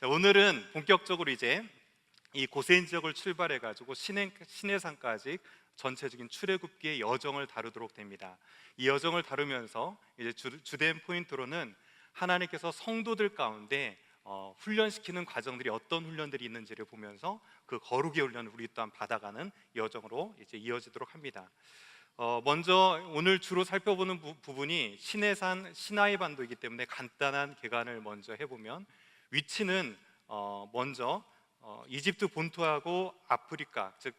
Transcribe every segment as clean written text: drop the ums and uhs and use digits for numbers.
오늘은 본격적으로 이제 이 고센 지역을 출발해 가지고 시내산까지 전체적인 출애굽기의 여정을 다루도록 됩니다. 이 여정을 다루면서 이제 주된 포인트로는 하나님께서 성도들 가운데 훈련시키는 과정들이 어떤 훈련들이 있는지를 보면서 그 거룩의 훈련을 우리 또한 받아가는 여정으로 이제 이어지도록 합니다. 먼저 오늘 주로 살펴보는 부분이 시내산 시나이 반도이기 때문에 간단한 개관을 먼저 해보면, 위치는 먼저 이집트 본토하고 아프리카, 즉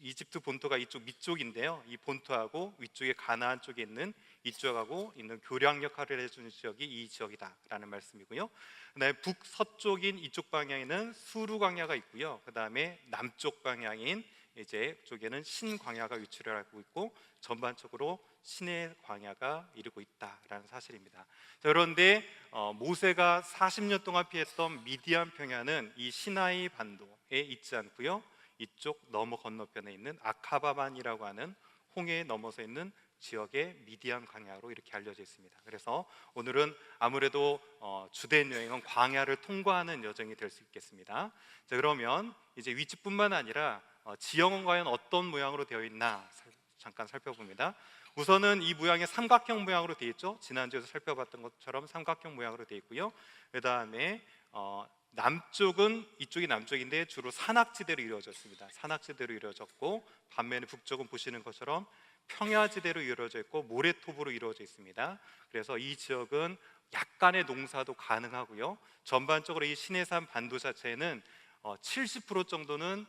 이집트 본토가 이쪽 밑쪽인데요, 이 본토하고 위쪽에 가나안 쪽에 있는 이쪽하고 있는 교량 역할을 해주는 지역이 이 지역이다라는 말씀이고요. 그다음에 북서쪽인 이쪽 방향에는 수루 광야가 있고요. 그다음에 남쪽 방향인 이제 쪽에는 신광야가 위치를 하고 있고, 전반적으로 신의 광야가 이루고 있다라는 사실입니다. 자, 그런데 모세가 40년 동안 피했던 미디안 평야는 이 시나이 반도에 있지 않고요, 이쪽 너머 건너편에 있는 아카바반이라고 하는 홍해에 넘어서 있는 지역의 미디안 광야로 이렇게 알려져 있습니다. 그래서 오늘은 아무래도 주된 여행은 광야를 통과하는 여정이 될 수 있겠습니다. 자, 그러면 이제 위치뿐만 아니라 지형은 과연 어떤 모양으로 되어 있나 잠깐 살펴봅니다. 우선은 이 모양이 삼각형 모양으로 되어 있죠. 지난주에서 살펴봤던 것처럼 삼각형 모양으로 되어 있고요. 그 다음에 남쪽은, 이쪽이 남쪽인데 주로 산악지대로 이루어졌습니다. 산악지대로 이루어졌고, 반면에 북쪽은 보시는 것처럼 평야지대로 이루어져 있고 모래톱으로 이루어져 있습니다. 그래서 이 지역은 약간의 농사도 가능하고요, 전반적으로 이 시내산 반도 자체에는 70% 정도는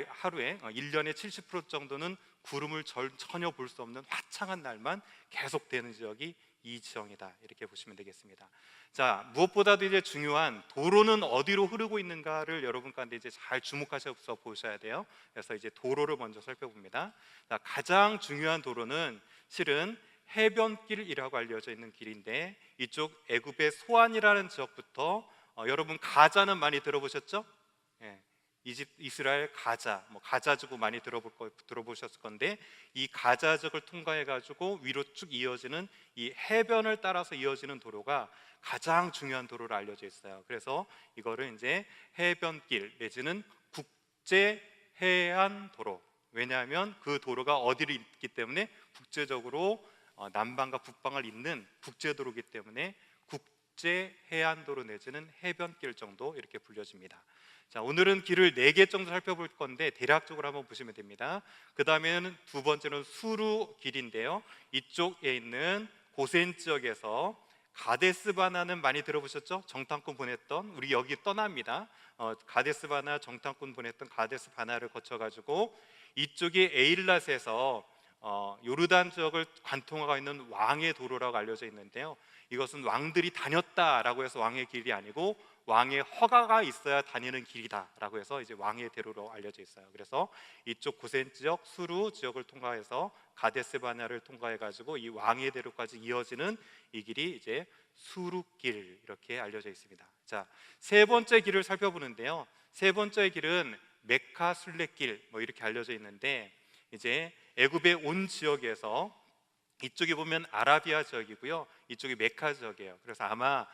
하루에 1년에 70% 정도는 구름을 전혀 볼 수 없는 화창한 날만 계속되는 지역이 이 지형이다, 이렇게 보시면 되겠습니다. 자, 무엇보다도 이제 중요한 도로는 어디로 흐르고 있는가를 여러분 가운데 이제 잘 주목하셔서 보셔야 돼요. 그래서 이제 도로를 먼저 살펴봅니다. 자, 가장 중요한 도로는 실은 해변길이라고 알려져 있는 길인데, 이쪽 애굽의 소안이라는 지역부터 여러분 가자는 많이 들어보셨죠? 예. 이스라엘 가자, 가자지구 많이 들어보셨을 건데, 이 가자적을 통과해 가지고 위로 쭉 이어지는 이 해변을 따라서 이어지는 도로가 가장 중요한 도로로 알려져 있어요. 그래서 이거를 이제 해변길 내지는 국제 해안 도로, 왜냐하면 그 도로가 어디를 잇기 때문에 국제적으로 남방과 북방을 잇는 국제도로이기 때문에 국제 해안도로 내지는 해변길 정도 이렇게 불려집니다. 자, 오늘은 길을 4개 정도 살펴볼 건데 대략적으로 한번 보시면 됩니다. 그 다음에는 두 번째는 수루 길인데요, 이쪽에 있는 고센 지역에서 가데스 바나는 많이 들어보셨죠? 정탐꾼 보냈던, 우리 여기 떠납니다. 가데스 바나, 정탐꾼 보냈던 가데스 바나를 거쳐가지고 이쪽이 에일랏에서 요르단 지역을 관통하고 있는 왕의 도로라고 알려져 있는데요, 이것은 왕들이 다녔다라고 해서 왕의 길이 아니고 왕의 허가가 있어야 다니는 길이다라고 해서 이제 왕의 대로로 알려져 있어요. 그래서 이쪽 고센 지역, 수루 지역을 통과해서 가데스 바냐를 통과해 가지고 이 왕의 대로까지 이어지는 이 길이 이제 수루길, 이렇게 알려져 있습니다. 자, 세 번째 길을 살펴보는데요, 세 번째 길은 메카 순례길 이렇게 알려져 있는데, 이제 애굽의 온 지역에서 이쪽에 보면 아라비아 지역이고요, 이쪽이 메카 지역이에요. 그래서 아마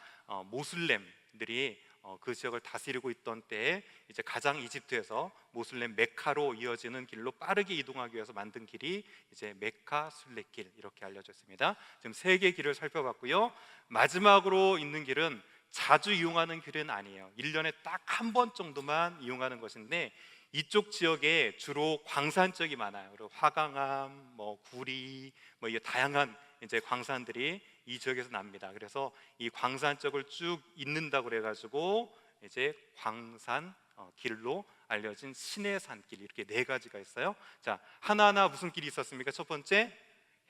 모슬렘들이 그 지역을 다스리고 있던 때에 이제 가장 이집트에서 모슬렘 메카로 이어지는 길로 빠르게 이동하기 위해서 만든 길이 이제 메카 순례길, 이렇게 알려졌습니다. 지금 3개 길을 살펴봤고요, 마지막으로 있는 길은 자주 이용하는 길은 아니에요. 1년에 딱 한 번 정도만 이용하는 것인데, 이쪽 지역에 주로 광산 지역이 많아요. 그리고 화강암, 구리, 이 다양한 이제 광산들이 이 지역에서 납니다. 그래서 이 광산 쪽을 쭉 잇는다고 그래가지고 이제 광산 길로 알려진 시내산길, 이렇게 4가지가 있어요. 자, 하나하나 무슨 길이 있었습니까? 첫 번째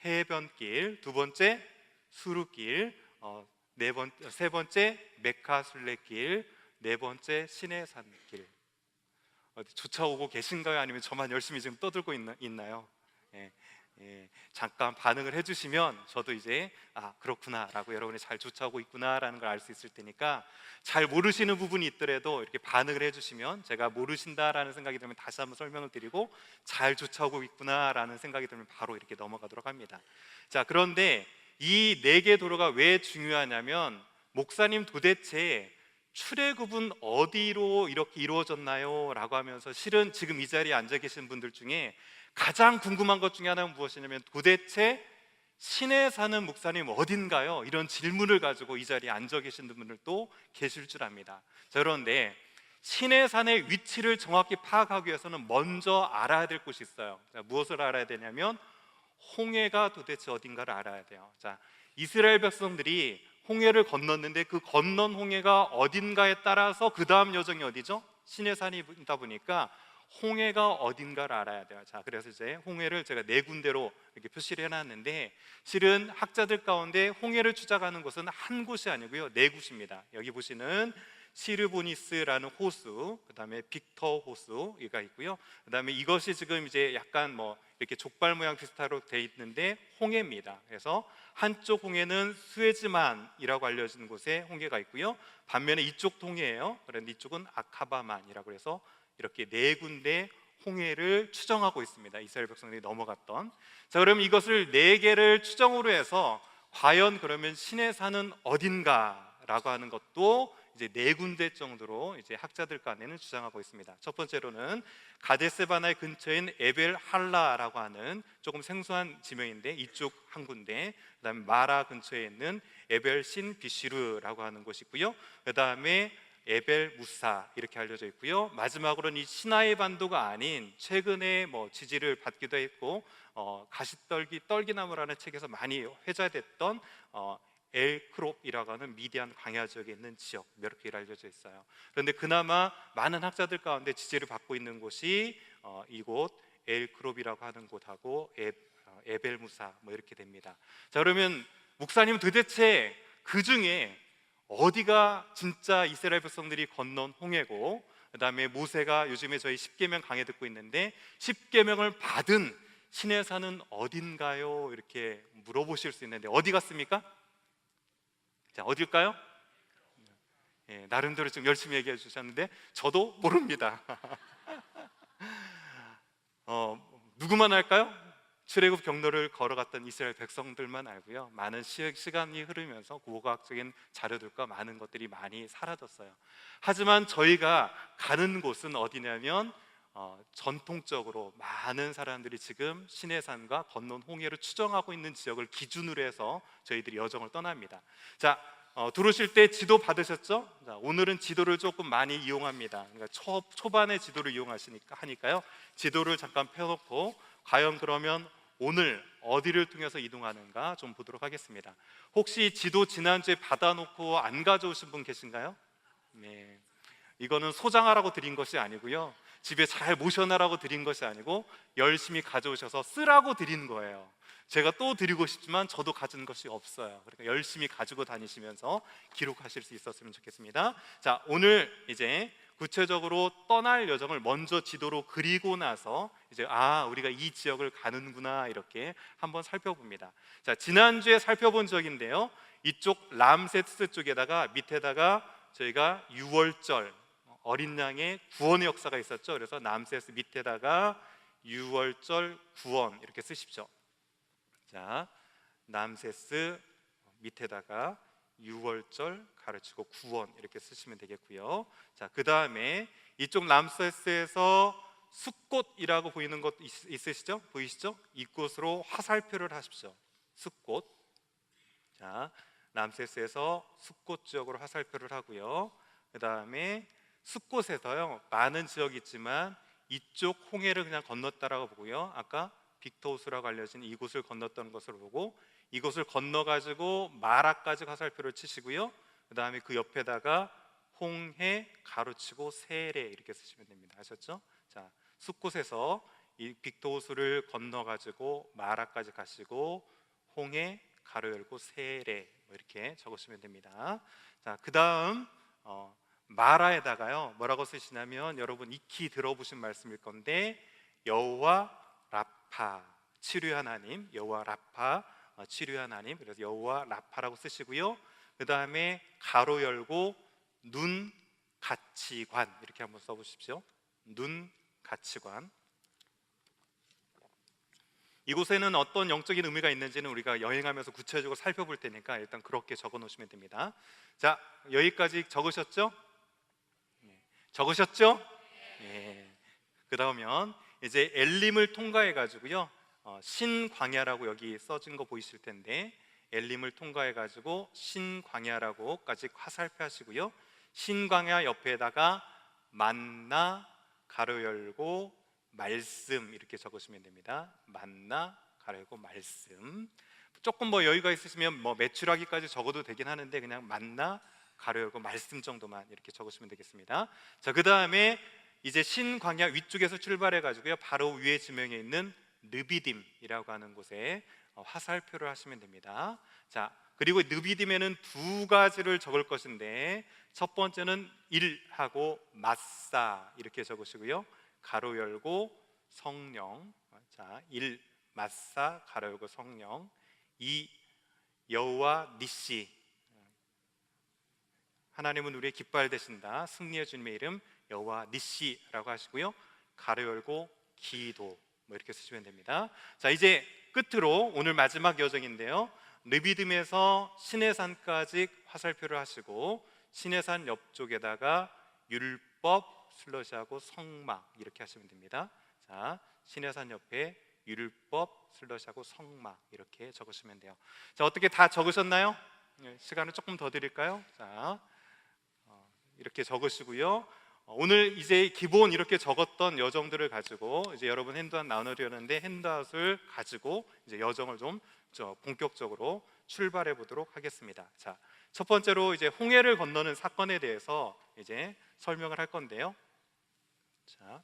해변길, 두 번째 수루길, 세 번째 메카 순례길, 네 번째 시내산길. 어디 쫓아오고 계신가요? 아니면 저만 열심히 지금 떠들고 있나요? 예, 잠깐 반응을 해주시면 저도 이제 그렇구나 라고, 여러분이 잘 쫓아오고 있구나 라는 걸 알 수 있을 테니까, 잘 모르시는 부분이 있더라도 이렇게 반응을 해주시면 제가 모르신다라는 생각이 들면 다시 한번 설명을 드리고, 잘 쫓아오고 있구나 라는 생각이 들면 바로 이렇게 넘어가도록 합니다. 자, 그런데 이 4개 도로가 왜 중요하냐면, 목사님 도대체 출애굽은 어디로 이렇게 이루어졌나요? 라고 하면서 실은 지금 이 자리에 앉아 계신 분들 중에 가장 궁금한 것 중에 하나는 무엇이냐면 도대체 시내 사는 목사님 어딘가요? 이런 질문을 가지고 이 자리에 앉아 계신 분들도 계실 줄 압니다. 자, 그런데 시내산의 위치를 정확히 파악하기 위해서는 먼저 알아야 될 곳이 있어요. 자, 무엇을 알아야 되냐면 홍해가 도대체 어딘가를 알아야 돼요. 자, 이스라엘 백성들이 홍해를 건넜는데 그 건넌 홍해가 어딘가에 따라서 그 다음 여정이 어디죠? 시내산이다 보니까 홍해가 어딘가를 알아야 돼요. 자, 그래서 이제 홍해를 제가 네 군데로 이렇게 표시를 해놨는데 실은 학자들 가운데 홍해를 추적하는 곳은 한 곳이 아니고요, 네 곳입니다. 여기 보시는 시르보니스라는 호수, 그 다음에 빅터 호수가 있고요. 그 다음에 이것이 지금 이제 약간 뭐 이렇게 족발 모양 비슷하게 돼 있는데 홍해입니다. 그래서 한쪽 홍해는 수에즈만이라고 알려지는 곳에 홍해가 있고요. 반면에 이쪽 홍해예요. 그런데 이쪽은 아카바만이라고 해서 이렇게 네 군데 홍해를 추정하고 있습니다. 이스라엘 백성들이 넘어갔던. 자, 그럼 이것을 네 개를 추정으로 해서 과연 그러면 시내산은 어딘가라고 하는 것도 이제 네 군데 정도로 이제 학자들 간에는 주장하고 있습니다. 첫 번째로는 가데스바나의 근처인 에벨 할라라고 하는 조금 생소한 지명인데 이쪽 한 군데, 그다음에 마라 근처에 있는 에벨 신 비시르라고 하는 곳이 있고요. 그다음에 에벨 무사 이렇게 알려져 있고요. 마지막으로는 이 시나이 반도가 아닌 최근에 뭐 지지를 받기도 했고 떨기나무라는 책에서 많이 회자됐던 엘크롭이라고 하는 미디안 광야 지역에 있는 지역, 이렇게 알려져 있어요. 그런데 그나마 많은 학자들 가운데 지지를 받고 있는 곳이 이곳 엘크롭이라고 하는 곳하고 에벨무사 뭐 이렇게 됩니다. 자, 그러면 목사님 도대체 그 중에 어디가 진짜 이스라엘 백성들이 건넌 홍해고, 그 다음에 모세가 요즘에 저희 십계명 강해 듣고 있는데 십계명을 받은 시내산은 어딘가요? 이렇게 물어보실 수 있는데 어디 같습니까? 자, 어딜까요? 예, 나름대로 좀 열심히 얘기해 주셨는데 저도 모릅니다. 누구만 알까요? 출애굽 경로를 걸어갔던 이스라엘 백성들만 알고요. 많은 시간이 흐르면서 고고학적인 자료들과 많은 것들이 많이 사라졌어요. 하지만 저희가 가는 곳은 어디냐면 전통적으로 많은 사람들이 지금 시내산과 건넌 홍해를 추정하고 있는 지역을 기준으로 해서 저희들이 여정을 떠납니다. 자, 들어오실 때 지도 받으셨죠? 자, 오늘은 지도를 조금 많이 이용합니다. 그러니까 초반에 지도를 하니까요. 지도를 잠깐 펴놓고 과연 그러면 오늘 어디를 통해서 이동하는가 좀 보도록 하겠습니다. 혹시 지도 지난주에 받아놓고 안 가져오신 분 계신가요? 네, 이거는 소장하라고 드린 것이 아니고요, 집에 잘 모셔놔라고 드린 것이 아니고 열심히 가져오셔서 쓰라고 드린 거예요. 제가 또 드리고 싶지만 저도 가진 것이 없어요. 그러니까 열심히 가지고 다니시면서 기록하실 수 있었으면 좋겠습니다. 자, 오늘 이제 구체적으로 떠날 여정을 먼저 지도로 그리고 나서 이제 우리가 이 지역을 가는구나 이렇게 한번 살펴봅니다. 자, 지난주에 살펴본 지역인데요, 이쪽 람세스 쪽에다가 밑에다가 저희가 유월절 어린 양의 구원의 역사가 있었죠. 그래서 람세스 밑에다가 유월절 구원 이렇게 쓰십시오. 자, 람세스 밑에다가 유월절 가르치고 구원 이렇게 쓰시면 되겠고요. 자, 그 다음에 이쪽 람세스에서 숫꽃이라고 보이는 것 있으시죠? 보이시죠? 이곳으로 화살표를 하십시오. 숫꽃. 자, 람세스에서 숫꽃 지역으로 화살표를 하고요. 그 다음에 숫꽃에서요 많은 지역이 있지만 이쪽 홍해를 그냥 건넜다라고 보고요, 아까 빅토우스라고 알려진 이곳을 건넜던 것을 보고 이곳을 건너가지고 마라까지 화살표를 치시고요, 그 다음에 그 옆에다가 홍해 가로치고 세례 이렇게 쓰시면 됩니다. 아셨죠? 자, 숫곳에서 이 빅토우스를 건너가지고 마라까지 가시고 홍해 가로 열고 세례 뭐 이렇게 적으시면 됩니다. 자, 그 다음 마라에다가요 뭐라고 쓰시냐면 여러분 익히 들어보신 말씀일 건데 여호와 라파 치료의 하나님, 여호와 라파 치료의 하나님, 그래서 여호와 라파라고 쓰시고요, 그 다음에 가로 열고 눈 가치관 이렇게 한번 써보십시오. 눈 가치관. 이곳에는 어떤 영적인 의미가 있는지는 우리가 여행하면서 구체적으로 살펴볼 테니까 일단 그렇게 적어 놓으시면 됩니다. 자, 여기까지 적으셨죠? 적으셨죠? 예. 그러면 이제 엘림을 통과해 가지고요, 신광야라고 여기 써진 거 보이실 텐데, 엘림을 통과해 가지고 신광야라고까지 화살표 하시고요, 신광야 옆에다가 만나 가로 열고 말씀 이렇게 적으시면 됩니다. 만나 가로 열고 말씀. 조금 뭐 여유가 있으시면 뭐 매출하기까지 적어도 되긴 하는데, 그냥 만나 가로 열고 말씀 정도만 이렇게 적으시면 되겠습니다. 자, 그 다음에 이제 신광야 위쪽에서 출발해 가지고요, 바로 위에 지명에 있는 느비딤이라고 하는 곳에 화살표를 하시면 됩니다. 자, 그리고 느비딤에는 두 가지를 적을 것인데, 첫 번째는 일하고 마사 이렇게 적으시고요, 가로 열고 성령. 자, 일 마사 가로 열고 성령. 이 여호와 니시, 하나님은 우리의 깃발 되신다, 승리의 주님의 이름 여호와 니시라고 하시고요, 가로 열고 기도 뭐 이렇게 쓰시면 됩니다. 자, 이제 끝으로 오늘 마지막 여정인데요, 르비딤에서 시내산까지 화살표를 하시고, 시내산 옆쪽에다가 율법 슬러시하고 성막 이렇게 하시면 됩니다. 자, 시내산 옆에 율법 슬러시하고 성막 이렇게 적으시면 돼요. 자, 어떻게 다 적으셨나요? 시간을 조금 더 드릴까요? 자, 이렇게 적으시고요, 오늘 이제 기본 이렇게 적었던 여정들을 가지고 이제 여러분 핸드아웃 나누려는데, 핸드아웃을 가지고 이제 여정을 좀 본격적으로 출발해 보도록 하겠습니다. 자, 첫 번째로 이제 홍해를 건너는 사건에 대해서 이제 설명을 할 건데요. 자,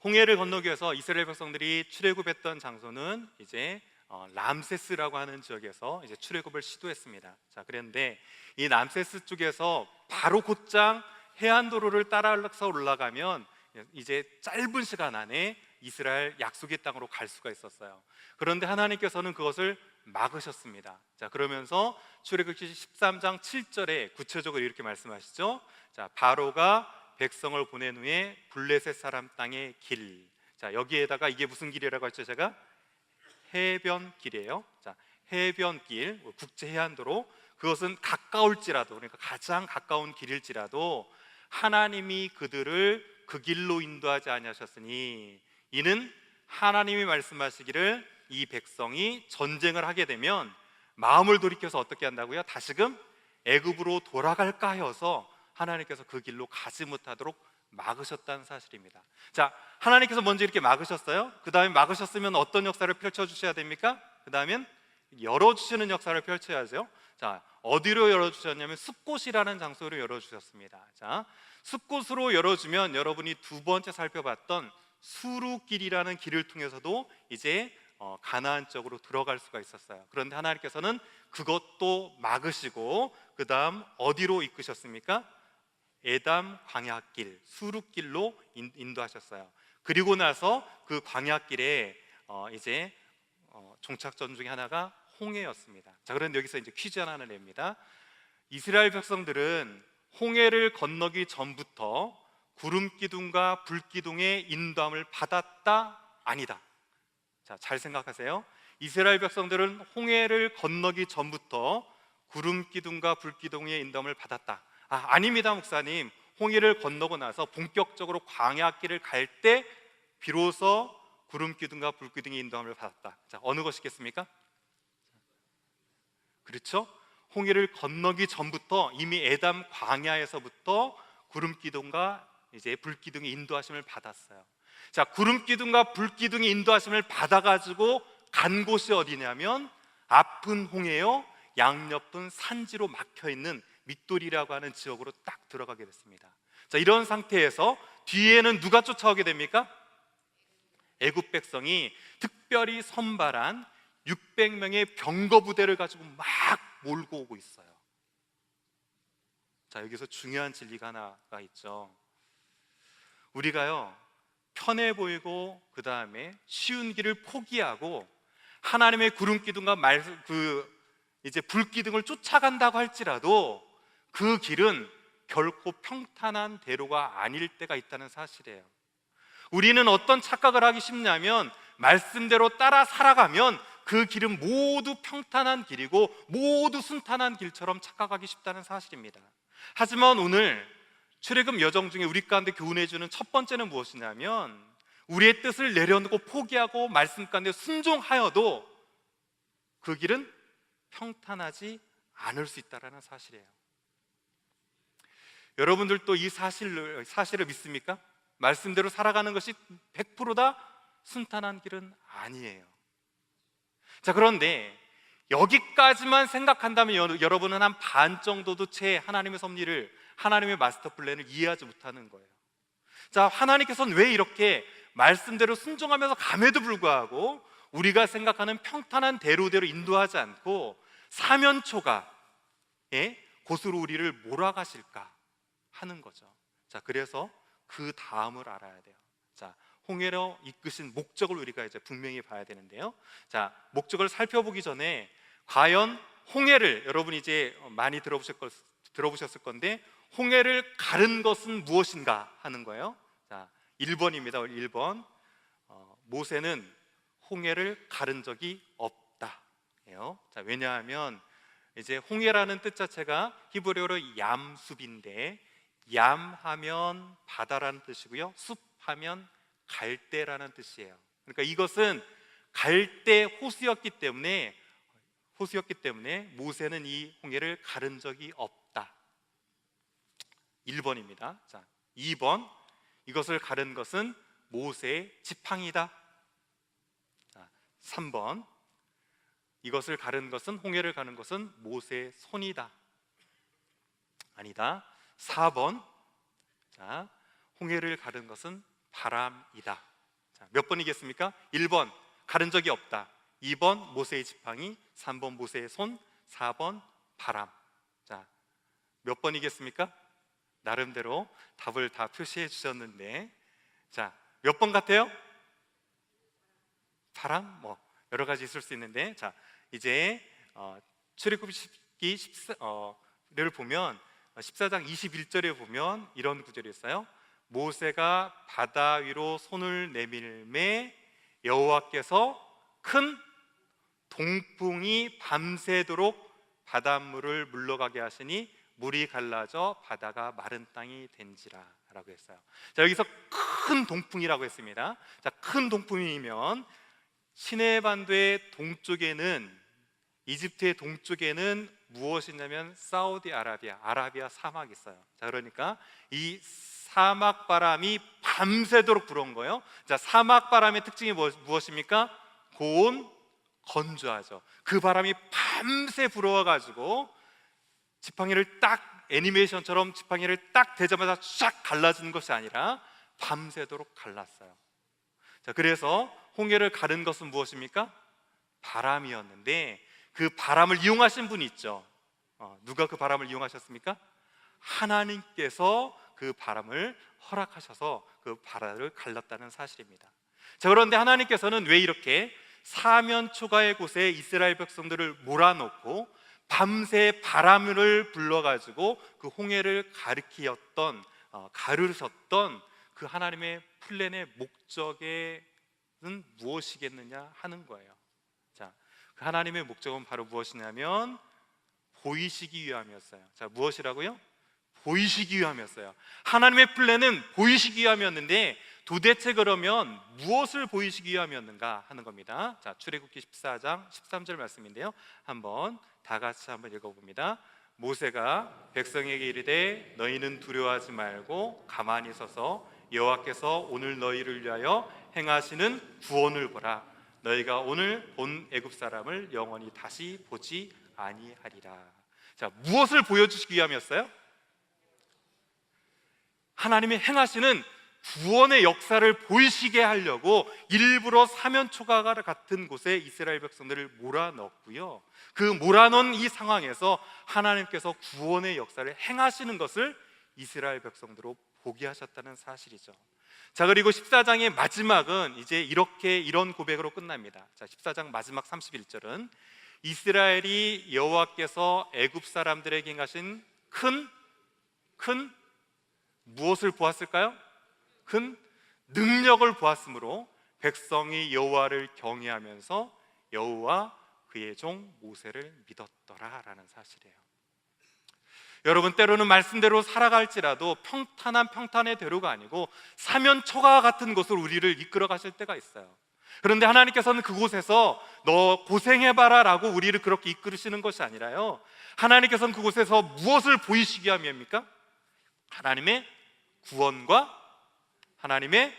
홍해를 건너기 위해서 이스라엘 백성들이 출애굽했던 장소는 이제 람세스라고 하는 지역에서 이제 출애굽을 시도했습니다. 자, 그런데 이 람세스 쪽에서 바로 곧장 해안도로를 따라서 올라가면 이제 짧은 시간 안에 이스라엘 약속의 땅으로 갈 수가 있었어요. 그런데 하나님께서는 그것을 막으셨습니다. 자, 그러면서 출애굽기 13장 7절에 구체적으로 이렇게 말씀하시죠. 자, 바로가 백성을 보낸 후에 블레셋 사람 땅의 길. 자, 여기에다가 이게 무슨 길이라고 했죠? 제가 해변길이에요. 자, 해변길, 국제 해안도로. 그것은 가까울지라도, 그러니까 가장 가까운 길일지라도 하나님이 그들을 그 길로 인도하지 아니하셨으니, 이는 하나님이 말씀하시기를 이 백성이 전쟁을 하게 되면 마음을 돌이켜서 어떻게 한다고요? 다시금 애굽으로 돌아갈까 하여서 하나님께서 그 길로 가지 못하도록 막으셨다는 사실입니다. 자, 하나님께서 먼저 이렇게 막으셨어요. 그 다음에 막으셨으면 어떤 역사를 펼쳐주셔야 됩니까? 그 다음엔 열어주시는 역사를 펼쳐야죠. 자, 어디로 열어주셨냐면 숲곳이라는 장소로 열어주셨습니다. 자, 숲곳으로 열어주면 여러분이 두 번째 살펴봤던 수루길이라는 길을 통해서도 이제 가나안 쪽으로 들어갈 수가 있었어요. 그런데 하나님께서는 그것도 막으시고 그 다음 어디로 이끄셨습니까? 에담 광야길, 수루길로 인도하셨어요. 그리고 나서 그 광야길에 이제 종착점 중에 하나가 홍해였습니다. 자, 그런데 여기서 이제 퀴즈 하나를 냅니다. 이스라엘 백성들은 홍해를 건너기 전부터 구름 기둥과 불 기둥의 인도함을 받았다, 아니다? 자, 잘 생각하세요. 이스라엘 백성들은 홍해를 건너기 전부터 구름 기둥과 불 기둥의 인도함을 받았다. 아닙니다, 목사님. 홍해를 건너고 나서 본격적으로 광야길을 갈 때 비로소 구름 기둥과 불 기둥의 인도함을 받았다. 자, 어느 것이겠습니까? 그렇죠? 홍해를 건너기 전부터 이미 에담 광야에서부터 구름 기둥과 이제 불 기둥의 인도하심을 받았어요. 자, 구름 기둥과 불 기둥의 인도하심을 받아가지고 간 곳이 어디냐면 아픈 홍해요, 양옆은 산지로 막혀 있는 밑돌이라고 하는 지역으로 딱 들어가게 됐습니다. 자, 이런 상태에서 뒤에는 누가 쫓아오게 됩니까? 애굽 백성이 특별히 선발한 600명의 병거 부대를 가지고 막 몰고 오고 있어요. 자, 여기서 중요한 진리가 하나가 있죠. 우리가요, 편해 보이고 그 다음에 쉬운 길을 포기하고 하나님의 구름 기둥과 이제 불 기둥을 쫓아간다고 할지라도 그 길은 결코 평탄한 대로가 아닐 때가 있다는 사실이에요. 우리는 어떤 착각을 하기 쉽냐면 말씀대로 따라 살아가면 그 길은 모두 평탄한 길이고 모두 순탄한 길처럼 착각하기 쉽다는 사실입니다. 하지만 오늘 출애굽 여정 중에 우리 가운데 교훈해주는 첫 번째는 무엇이냐면, 우리의 뜻을 내려놓고 포기하고 말씀 가운데 순종하여도 그 길은 평탄하지 않을 수 있다는 사실이에요. 여러분들도 이 사실을 믿습니까? 말씀대로 살아가는 것이 100%다 순탄한 길은 아니에요. 자, 그런데 여기까지만 생각한다면 여러분은 한 반 정도도 채 하나님의 섭리를, 하나님의 마스터 플랜을 이해하지 못하는 거예요. 자, 하나님께서는 왜 이렇게 말씀대로 순종하면서 감에도 불구하고 우리가 생각하는 평탄한 대로대로 인도하지 않고 사면초가의 곳으로 우리를 몰아가실까 하는 거죠. 자, 그래서 그 다음을 알아야 돼요. 자, 홍해로 이끄신 목적을 우리가 이제 분명히 봐야 되는데요. 자, 목적을 살펴보기 전에 과연 홍해를, 여러분이 이제 많이 들어보셨을 건데, 홍해를 가른 것은 무엇인가 하는 거예요. 자, 1번입니다. 1번. 모세는 홍해를 가른 적이 없다예요. 자, 왜냐하면 이제 홍해라는 뜻 자체가 히브리어로 얌숲인데, 얌하면 바다라는 뜻이고요, 숲하면 갈대라는 뜻이에요. 그러니까 이것은 갈대 호수였기 때문에 모세는 이 홍해를 가른 적이 없다. 1번입니다. 자, 2번. 이것을 가른 것은 모세의 지팡이다. 자, 3번. 이것을 가른 것은, 홍해를 가른 것은 모세의 손이다. 아니다. 4번. 자, 홍해를 가른 것은 바람이다. 자, 몇 번이겠습니까? 1번 가른 적이 없다, 2번 모세의 지팡이, 3번 모세의 손, 4번 바람. 자, 몇 번이겠습니까? 나름대로 답을 다 표시해 주셨는데, 자, 몇 번 같아요? 바람? 뭐 여러 가지 있을 수 있는데, 자, 이제 출애굽기 14를 보면 14장 21절에 보면 이런 구절이 있어요. 모세가 바다 위로 손을 내밀매 여호와께서 큰 동풍이 밤새도록 바닷물을 물러가게 하시니 물이 갈라져 바다가 마른 땅이 된지라 라고 했어요. 자, 여기서 큰 동풍이라고 했습니다. 자, 큰 동풍이면 시내반도의 동쪽에는, 이집트의 동쪽에는 무엇이냐면 아라비아 사막이 있어요. 자, 그러니까 이 사막 바람이 밤새도록 불어온 거예요. 자, 사막 바람의 특징이 무엇입니까? 고온, 건조하죠. 그 바람이 밤새 불어와 가지고 지팡이를 딱, 애니메이션처럼 지팡이를 딱 대자마자 쫙 갈라지는 것이 아니라 밤새도록 갈랐어요. 자, 그래서 홍해를 가른 것은 무엇입니까? 바람이었는데, 그 바람을 이용하신 분이 있죠. 누가 그 바람을 이용하셨습니까? 하나님께서 그 바람을 허락하셔서 그 바다를 갈랐다는 사실입니다. 자, 그런데 하나님께서는 왜 이렇게 사면초가의 곳에 이스라엘 백성들을 몰아넣고 밤새 바람을 불러가지고 그 홍해를 가르셨던 그 하나님의 플랜의 목적은 무엇이겠느냐 하는 거예요. 자, 그 하나님의 목적은 바로 무엇이냐면 보이시기 위함이었어요. 자, 무엇이라고요? 보이시기 위함이었어요. 하나님의 플랜은 보이시기 위함이었는데, 도대체 그러면 무엇을 보이시기 위함이었는가 하는 겁니다. 자, 출애굽기 14장 13절 말씀인데요, 한번 다 같이 한번 읽어봅니다. 모세가 백성에게 이르되 너희는 두려워하지 말고 가만히 서서 여호와께서 오늘 너희를 위하여 행하시는 구원을 보라. 너희가 오늘 본 애굽 사람을 영원히 다시 보지 아니하리라. 자, 무엇을 보여주시기 위함이었어요? 하나님이 행하시는 구원의 역사를 보이시게 하려고 일부러 사면초가 같은 곳에 이스라엘 백성들을 몰아넣었고요, 그 몰아넣은 이 상황에서 하나님께서 구원의 역사를 행하시는 것을 이스라엘 백성들로 보게 하셨다는 사실이죠. 자, 그리고 14장의 마지막은 이제 이런 고백으로 끝납니다. 자, 14장 마지막 31절은 이스라엘이 여호와께서 애굽 사람들에게 행하신 큰 무엇을 보았을까요? 큰 능력을 보았으므로 백성이 여호와를 경외하면서 여호와 그의 종 모세를 믿었더라라는 사실이에요. 여러분, 때로는 말씀대로 살아갈지라도 평탄의 대로가 아니고 사면초가 같은 곳으로 우리를 이끌어 가실 때가 있어요. 그런데 하나님께서는 그곳에서 너 고생해봐라 라고 우리를 그렇게 이끌으시는 것이 아니라요, 하나님께서는 그곳에서 무엇을 보이시게 함입니까? 하나님의 구원과 하나님의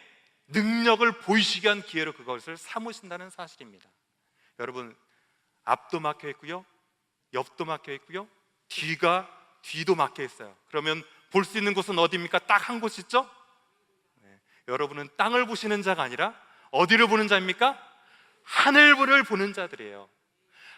능력을 보이시게 한 기회로 그것을 삼으신다는 사실입니다. 여러분, 앞도 막혀 있고요, 옆도 막혀 있고요, 뒤도 막혀 있어요. 그러면 볼 수 있는 곳은 어디입니까? 딱 한 곳 있죠? 여러분은 땅을 보시는 자가 아니라 어디를 보는 자입니까? 하늘을 보는 자들이에요.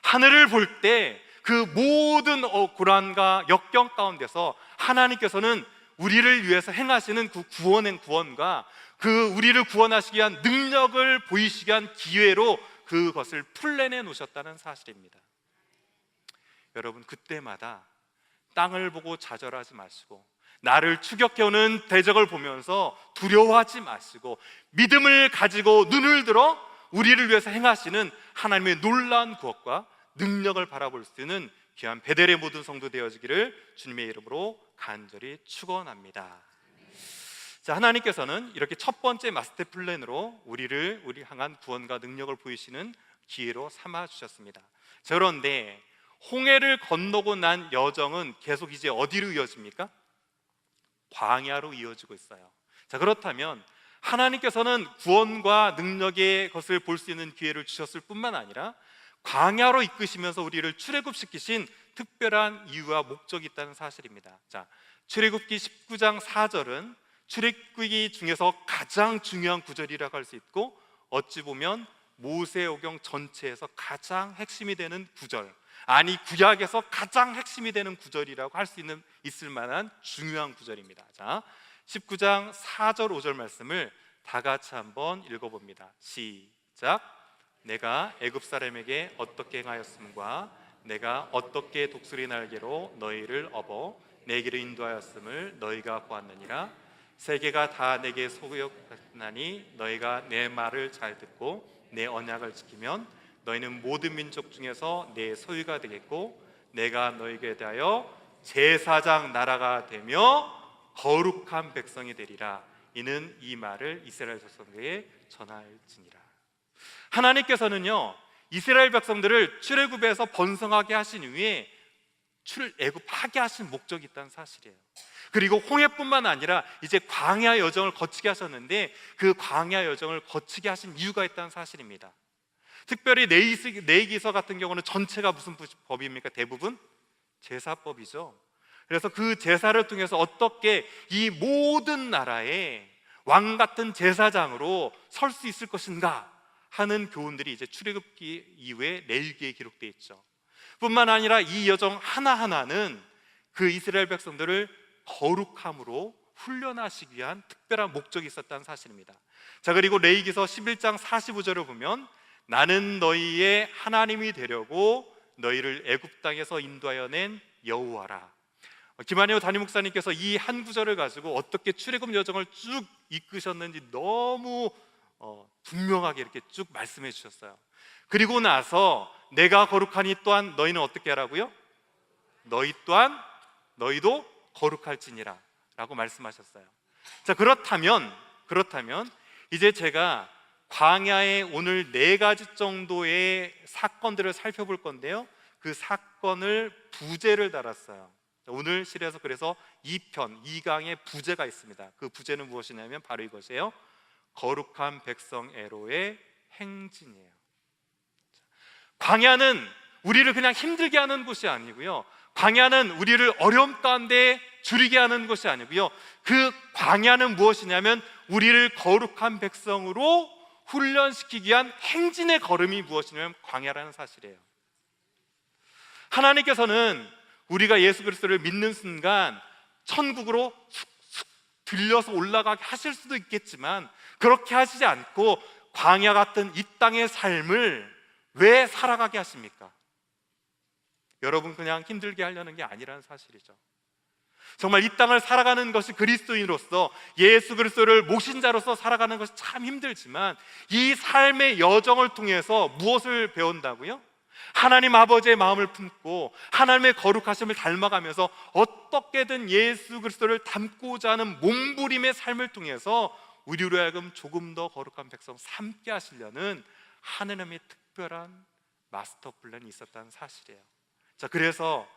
하늘을 볼 때 그 모든 고난과 역경 가운데서 하나님께서는 우리를 위해서 행하시는 그 구원과 그 우리를 구원하시기 위한 능력을 보이시기 위한 기회로 그것을 풀려내 놓으셨다는 사실입니다. 여러분, 그때마다 땅을 보고 좌절하지 마시고, 나를 추격해오는 대적을 보면서 두려워하지 마시고, 믿음을 가지고 눈을 들어 우리를 위해서 행하시는 하나님의 놀라운 구원과 능력을 바라볼 수 있는 귀한 베델의 모든 성도 되어지기를 주님의 이름으로 간절히 축원합니다. 자, 하나님께서는 이렇게 첫 번째 마스터 플랜으로 우리 향한 구원과 능력을 보이시는 기회로 삼아 주셨습니다. 그런데 홍해를 건너고 난 여정은 계속 이제 어디로 이어집니까? 광야로 이어지고 있어요. 자, 그렇다면 하나님께서는 구원과 능력의 것을 볼 수 있는 기회를 주셨을 뿐만 아니라 광야로 이끄시면서 우리를 출애굽시키신 특별한 이유와 목적이 있다는 사실입니다. 자, 출애굽기 19장 4절은 출애굽기 중에서 가장 중요한 구절이라고 할 수 있고, 어찌 보면 모세오경 전체에서 가장 핵심이 되는 구절, 아니 구약에서 가장 핵심이 되는 구절이라고 할 수 있을 만한 중요한 구절입니다. 자, 19장 4절 5절 말씀을 다 같이 한번 읽어봅니다. 시작. 내가 애굽 사람에게 어떻게 행하였음과 내가 어떻게 독수리 날개로 너희를 업어 내 길을 인도하였음을 너희가 보았느니라. 세계가 다 내게 소유하나니 너희가 내 말을 잘 듣고 내 언약을 지키면 너희는 모든 민족 중에서 내 소유가 되겠고, 내가 너희에게 대하여 제사장 나라가 되며 거룩한 백성이 되리라. 이는 이 말을 이스라엘 백성에게 전할지니라. 하나님께서는요, 이스라엘 백성들을 출애굽에서 번성하게 하신 이후에 출애굽하게 하신 목적이 있다는 사실이에요. 그리고 홍해뿐만 아니라 이제 광야 여정을 거치게 하셨는데, 그 광야 여정을 거치게 하신 이유가 있다는 사실입니다. 특별히 레위기서 같은 경우는 전체가 무슨 법입니까? 대부분 제사법이죠. 그래서 그 제사를 통해서 어떻게 이 모든 나라의 왕 같은 제사장으로 설 수 있을 것인가 하는 교훈들이 이제 출애굽기 이후에 레위기에 기록되어 있죠. 뿐만 아니라 이 여정 하나하나는 그 이스라엘 백성들을 거룩함으로 훈련하시기 위한 특별한 목적이 있었다는 사실입니다. 자, 그리고 레위기서 11장 45절을 보면 나는 너희의 하나님이 되려고 너희를 애굽 땅에서 인도하여 낸 여호와라. 김한효 담임 목사님께서 이 한 구절을 가지고 어떻게 출애굽 여정을 쭉 이끄셨는지 너무 분명하게 이렇게 쭉 말씀해 주셨어요. 그리고 나서 내가 거룩하니 또한 너희는 어떻게 하라고요? 너희도 거룩할지니라 라고 말씀하셨어요. 자, 그렇다면 이제 제가 광야의 오늘 4가지 정도의 사건들을 살펴볼 건데요, 그 사건을 부제를 달았어요. 오늘 시리에서 그래서 2편 2강의 부제가 있습니다. 그 부제는 무엇이냐면 바로 이것이에요. 거룩한 백성 에로의 행진이에요. 광야는 우리를 그냥 힘들게 하는 곳이 아니고요, 광야는 우리를 어려움 가운데 줄이게 하는 것이 아니고요, 그 광야는 무엇이냐면 우리를 거룩한 백성으로 훈련시키기 위한 행진의 걸음이 무엇이냐면 광야라는 사실이에요. 하나님께서는 우리가 예수 그리스도를 믿는 순간 천국으로 쑥쑥 들려서 올라가게 하실 수도 있겠지만, 그렇게 하시지 않고 광야 같은 이 땅의 삶을 왜 살아가게 하십니까? 여러분, 그냥 힘들게 하려는 게 아니라는 사실이죠. 정말 이 땅을 살아가는 것이 그리스도인으로서 예수 그리스도를 모신자로서 살아가는 것이 참 힘들지만 이 삶의 여정을 통해서 무엇을 배운다고요? 하나님 아버지의 마음을 품고 하나님의 거룩하심을 닮아가면서 어떻게든 예수 그리스도를 닮고자 하는 몸부림의 삶을 통해서 우리로 하여금 조금 더 거룩한 백성 삼게 하시려는 하나님의 특별한 마스터 플랜이 있었다는 사실이에요. 자, 그래서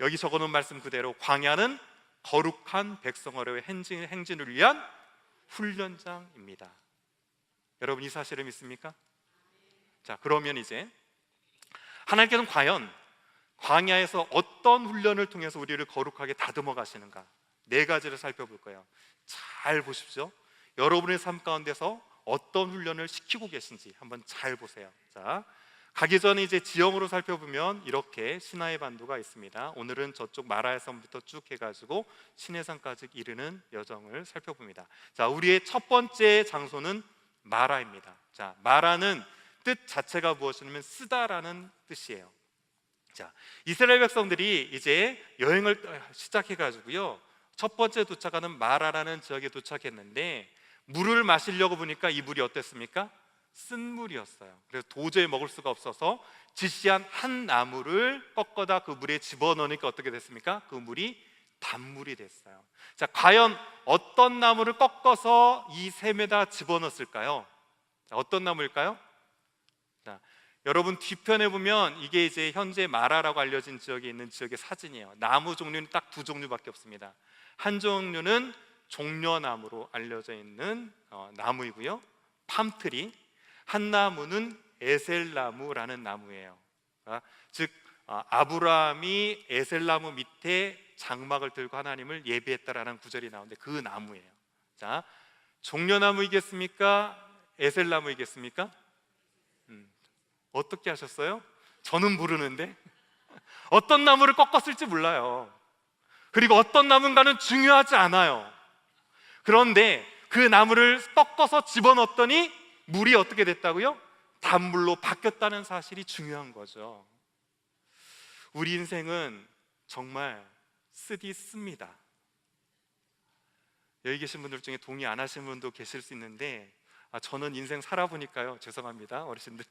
여기 적어놓은 말씀 그대로 광야는 거룩한 백성으로의 행진을 위한 훈련장입니다. 여러분 이 사실을 믿습니까? 자, 그러면 이제 하나님께서는 과연 광야에서 어떤 훈련을 통해서 우리를 거룩하게 다듬어 가시는가, 네 가지를 살펴볼 거예요. 잘 보십시오. 여러분의 삶 가운데서 어떤 훈련을 시키고 계신지 한번 잘 보세요. 자, 가기 전에 이제 지형으로 살펴보면 이렇게 시나이 반도가 있습니다. 오늘은 저쪽 마라에섬부터 쭉 해가지고 시내산까지 이르는 여정을 살펴봅니다. 자, 우리의 첫 번째 장소는 마라입니다. 자, 마라는 뜻 자체가 무엇이냐면 쓰다라는 뜻이에요. 자, 이스라엘 백성들이 이제 여행을 시작해가지고요, 첫 번째 도착하는 마라라는 지역에 도착했는데 물을 마시려고 보니까 이 물이 어땠습니까? 쓴 물이었어요. 그래서 도저히 먹을 수가 없어서 지시한 한 나무를 꺾어다 그 물에 집어넣으니까 어떻게 됐습니까? 그 물이 단물이 됐어요. 자, 과연 어떤 나무를 꺾어서 이 샘에다 집어넣었을까요? 자, 어떤 나무일까요? 자, 여러분 뒤편에 보면 이게 이제 현재 마라라고 알려진 지역에 있는 지역의 사진이에요. 나무 종류는 딱 두 종류밖에 없습니다. 한 종류는 종려나무로 알려져 있는 나무이고요, 팜트리. 한 나무는 에셀나무라는 나무예요. 즉 아브라함이 에셀나무 밑에 장막을 들고 하나님을 예배했다라는 구절이 나오는데 그 나무예요. 자, 종려나무이겠습니까? 에셀나무이겠습니까? 어떻게 하셨어요? 저는 모르는데 어떤 나무를 꺾었을지 몰라요. 그리고 어떤 나무인가는 중요하지 않아요. 그런데 그 나무를 꺾어서 집어넣었더니 물이 어떻게 됐다고요? 단물로 바뀌었다는 사실이 중요한 거죠. 우리 인생은 정말 쓰디씁니다. 여기 계신 분들 중에 동의 안 하시는 분도 계실 수 있는데 저는 인생 살아보니까요, 죄송합니다 어르신들,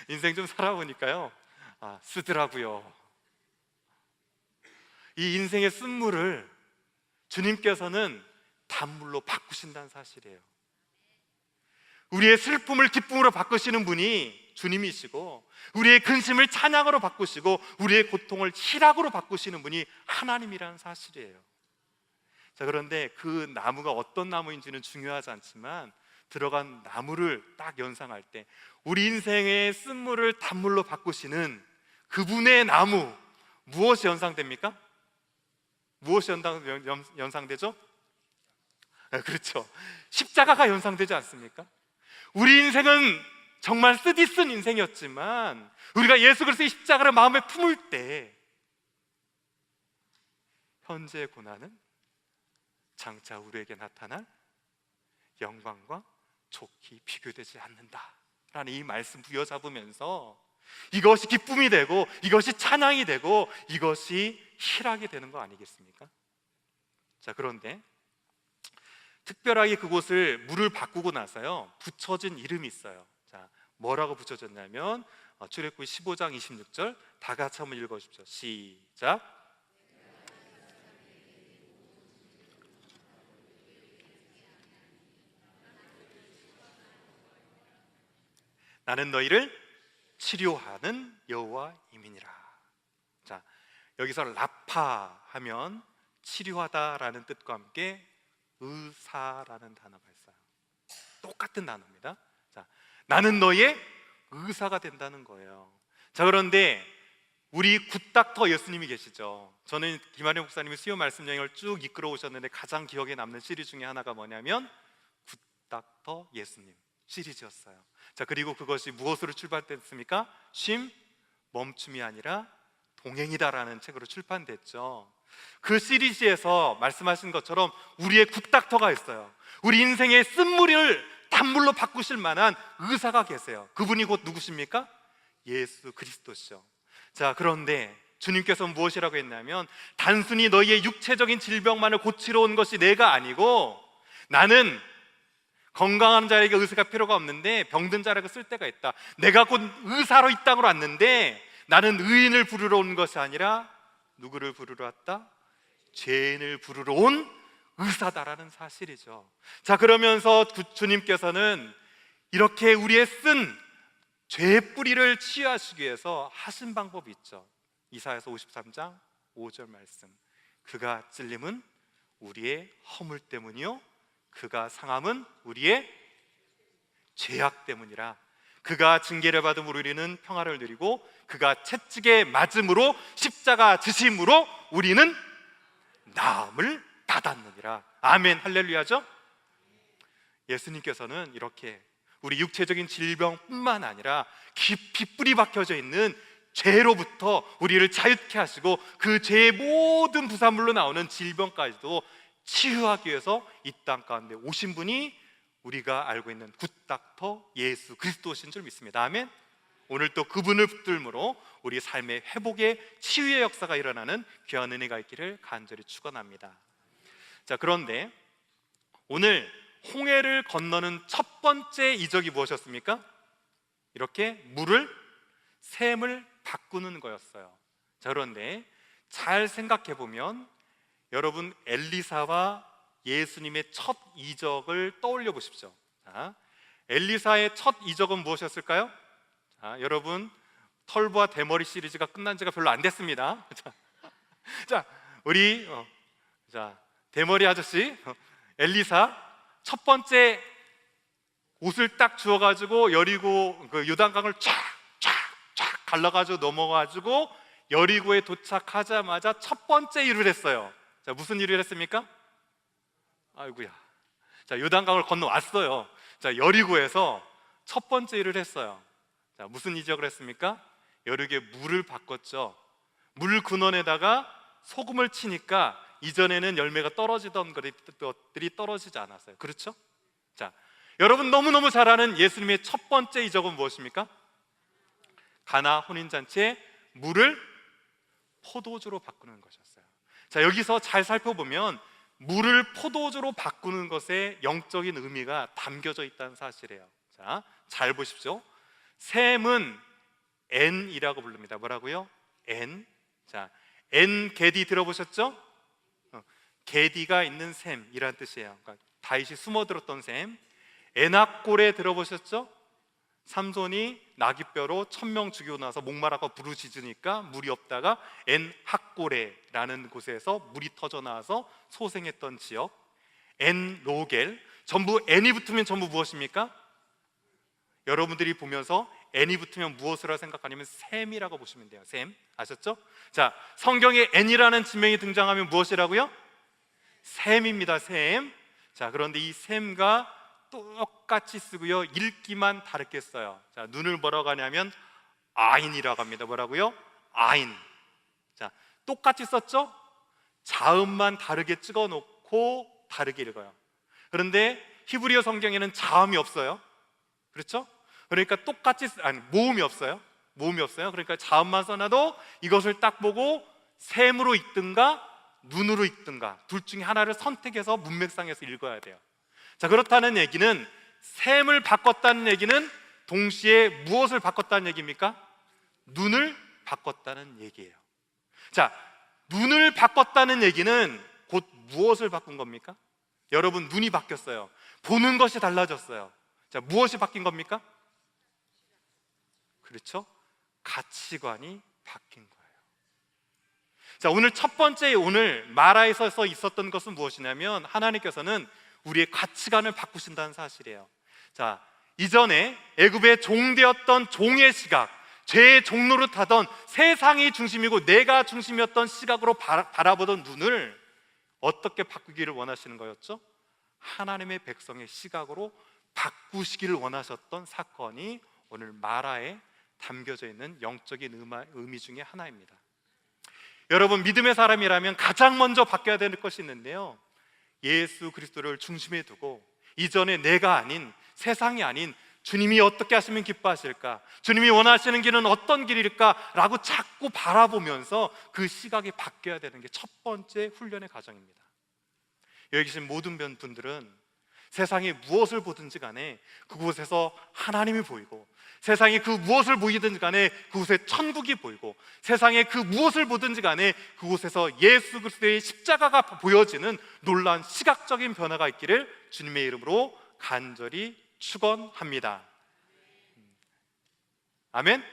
인생 좀 살아보니까요, 쓰더라고요. 이 인생의 쓴물을 주님께서는 단물로 바꾸신다는 사실이에요. 우리의 슬픔을 기쁨으로 바꾸시는 분이 주님이시고, 우리의 근심을 찬양으로 바꾸시고, 우리의 고통을 희락으로 바꾸시는 분이 하나님이라는 사실이에요. 자, 그런데 그 나무가 어떤 나무인지는 중요하지 않지만 들어간 나무를 딱 연상할 때 우리 인생의 쓴물을 단물로 바꾸시는 그분의 나무, 무엇이 연상됩니까? 무엇이 연상되죠? 그렇죠, 십자가가 연상되지 않습니까? 우리 인생은 정말 쓰디쓴 인생이었지만 우리가 예수 그리스도의 십자가를 마음에 품을 때 현재의 고난은 장차 우리에게 나타날 영광과 좋게 비교되지 않는다라는 이 말씀 부여잡으면서 이것이 기쁨이 되고 이것이 찬양이 되고 이것이 희락이 되는 거 아니겠습니까? 자, 그런데 특별하게 그곳을 물을 바꾸고 나서요 붙여진 이름이 있어요. 자, 뭐라고 붙여졌냐면 출애굽기 15장 26절 다 같이 한번 읽어주십시오. 시작. 나는 너희를 치료하는 여호와임이니라. 자, 여기서 라파 하면 치료하다라는 뜻과 함께 의사라는 단어가 있어요. 똑같은 단어입니다. 자, 나는 너의 의사가 된다는 거예요. 자, 그런데 우리 굿닥터 예수님이 계시죠. 저는 김한영 목사님이 수요 말씀 여행을 쭉 이끌어 오셨는데 가장 기억에 남는 시리즈 중에 하나가 뭐냐면 굿닥터 예수님 시리즈였어요. 자, 그리고 그것이 무엇으로 출발됐습니까? 쉼, 멈춤이 아니라 동행이다라는 책으로 출판됐죠. 그 시리즈에서 말씀하신 것처럼 우리의 굿닥터가 있어요. 우리 인생의 쓴물을 단물로 바꾸실 만한 의사가 계세요. 그분이 곧 누구십니까? 예수 그리스도시죠. 자, 그런데 주님께서 무엇이라고 했냐면 단순히 너희의 육체적인 질병만을 고치러 온 것이 내가 아니고 나는 건강한 자에게 의사가 필요가 없는데 병든 자에게 쓸 때가 있다. 내가 곧 의사로 이 땅으로 왔는데 나는 의인을 부르러 온 것이 아니라 누구를 부르러 왔다? 죄인을 부르러 온 의사다라는 사실이죠. 자, 그러면서 주님께서는 이렇게 우리의 쓴 죄의 뿌리를 치유하시기 위해서 하신 방법이 있죠. 이사야서 53장 5절 말씀. 그가 찔림은 우리의 허물 때문이요 그가 상함은 우리의 죄악 때문이라. 그가 징계를 받음 우리는 평화를 누리고 그가 채찍에 맞음으로 십자가 지심으로 우리는 나음을 받았느니라. 아멘, 할렐루야죠. 예수님께서는 이렇게 우리 육체적인 질병뿐만 아니라 깊이 뿌리 박혀져 있는 죄로부터 우리를 자유케 하시고 그 죄의 모든 부산물로 나오는 질병까지도 치유하기 위해서 이 땅 가운데 오신 분이 우리가 알고 있는 굿닥터 예수 그리스도신 줄 믿습니다. 아멘. 오늘 또 그분을 붙들므로 우리 삶의 회복의 치유의 역사가 일어나는 귀한 은혜가 있기를 간절히 축원합니다. 자, 그런데 오늘 홍해를 건너는 첫 번째 이적이 무엇이었습니까? 이렇게 물을 샘을 바꾸는 거였어요. 자, 그런데 잘 생각해 보면 여러분 엘리사와 예수님의 첫 이적을 떠올려 보십시오. 자, 엘리사의 첫 이적은 무엇이었을까요? 자, 여러분 털보와 대머리 시리즈가 끝난 지가 별로 안 됐습니다. 자, 우리 대머리 아저씨 엘리사 첫 번째 옷을 딱 주워가지고 여리고 그 요단강을 쫙 갈라가지고 넘어가지고 여리고에 도착하자마자 첫 번째 일을 했어요. 자, 무슨 일을 했습니까? 아이고야. 자, 요단강을 건너왔어요. 자, 여리고에서 첫 번째 일을 했어요. 자, 무슨 이적을 했습니까? 여리고에 물을 바꿨죠. 물 근원에다가 소금을 치니까 이전에는 열매가 떨어지던 것들이 떨어지지 않았어요. 그렇죠? 자, 여러분 너무너무 잘 아는 예수님의 첫 번째 이적은 무엇입니까? 가나 혼인잔치에 물을 포도주로 바꾸는 것이었어요. 자, 여기서 잘 살펴보면 물을 포도주로 바꾸는 것에 영적인 의미가 담겨져 있다는 사실이에요. 자, 잘 보십시오. 샘은 엔이라고 부릅니다. 뭐라고요? 엔. 자, 엔게디 들어보셨죠? 게디가 있는 샘이란 뜻이에요. 그러니까 다윗이 숨어들었던 샘. 에낙골에 들어보셨죠? 삼손이 나귀뼈로 1000명 죽이고 나서 목마라고 부르짖으니까 물이 없다가 엔학골에라는 곳에서 물이 터져 나와서 소생했던 지역. 엔로겔. 전부 N이 붙으면 전부 무엇입니까? 여러분들이 보면서 N이 붙으면 무엇이라고 생각하냐면 샘이라고 보시면 돼요. 샘. 아셨죠? 자, 성경에 N이라는 지명이 등장하면 무엇이라고요? 샘입니다. 샘. 자, 그런데 이 샘과 똑같이 쓰고요, 읽기만 다르게 써요. 자, 눈을 뭐라고 하냐면 아인이라고 합니다. 뭐라고요? 아인. 자, 똑같이 썼죠? 자음만 다르게 찍어 놓고 다르게 읽어요. 그런데 히브리어 성경에는 자음이 없어요. 그렇죠? 그러니까 똑같이 모음이 없어요. 모음이 없어요. 그러니까 자음만 써놔도 이것을 딱 보고 샘으로 읽든가 눈으로 읽든가 둘 중에 하나를 선택해서 문맥상에서 읽어야 돼요. 자, 그렇다는 얘기는 샘을 바꿨다는 얘기는 동시에 무엇을 바꿨다는 얘기입니까? 눈을 바꿨다는 얘기예요. 자, 눈을 바꿨다는 얘기는 곧 무엇을 바꾼 겁니까? 여러분, 눈이 바뀌었어요. 보는 것이 달라졌어요. 자, 무엇이 바뀐 겁니까? 그렇죠? 가치관이 바뀐 거예요. 자, 오늘 첫 번째 오늘 마라에서 있었던 것은 무엇이냐면 하나님께서는 우리의 가치관을 바꾸신다는 사실이에요. 자, 이전에 애굽의 종되었던 종의 시각, 죄의 종로를 타던 세상이 중심이고 내가 중심이었던 시각으로 바라보던 눈을 어떻게 바꾸기를 원하시는 거였죠? 하나님의 백성의 시각으로 바꾸시기를 원하셨던 사건이 오늘 마라에 담겨져 있는 영적인 의미 중에 하나입니다. 여러분, 믿음의 사람이라면 가장 먼저 바뀌어야 될 것이 있는데요, 예수 그리스도를 중심에 두고 이전에 내가 아닌, 세상이 아닌 주님이 어떻게 하시면 기뻐하실까? 주님이 원하시는 길은 어떤 길일까? 라고 자꾸 바라보면서 그 시각이 바뀌어야 되는 게 첫 번째 훈련의 과정입니다. 여기 계신 모든 분들은 세상에 무엇을 보든지 간에 그곳에서 하나님이 보이고, 세상에 그 무엇을 보이든지 간에 그곳에 천국이 보이고, 세상에 그 무엇을 보든지 간에 그곳에서 예수 그리스도의 십자가가 보여지는 놀라운 시각적인 변화가 있기를 주님의 이름으로 간절히 축원합니다. 아멘.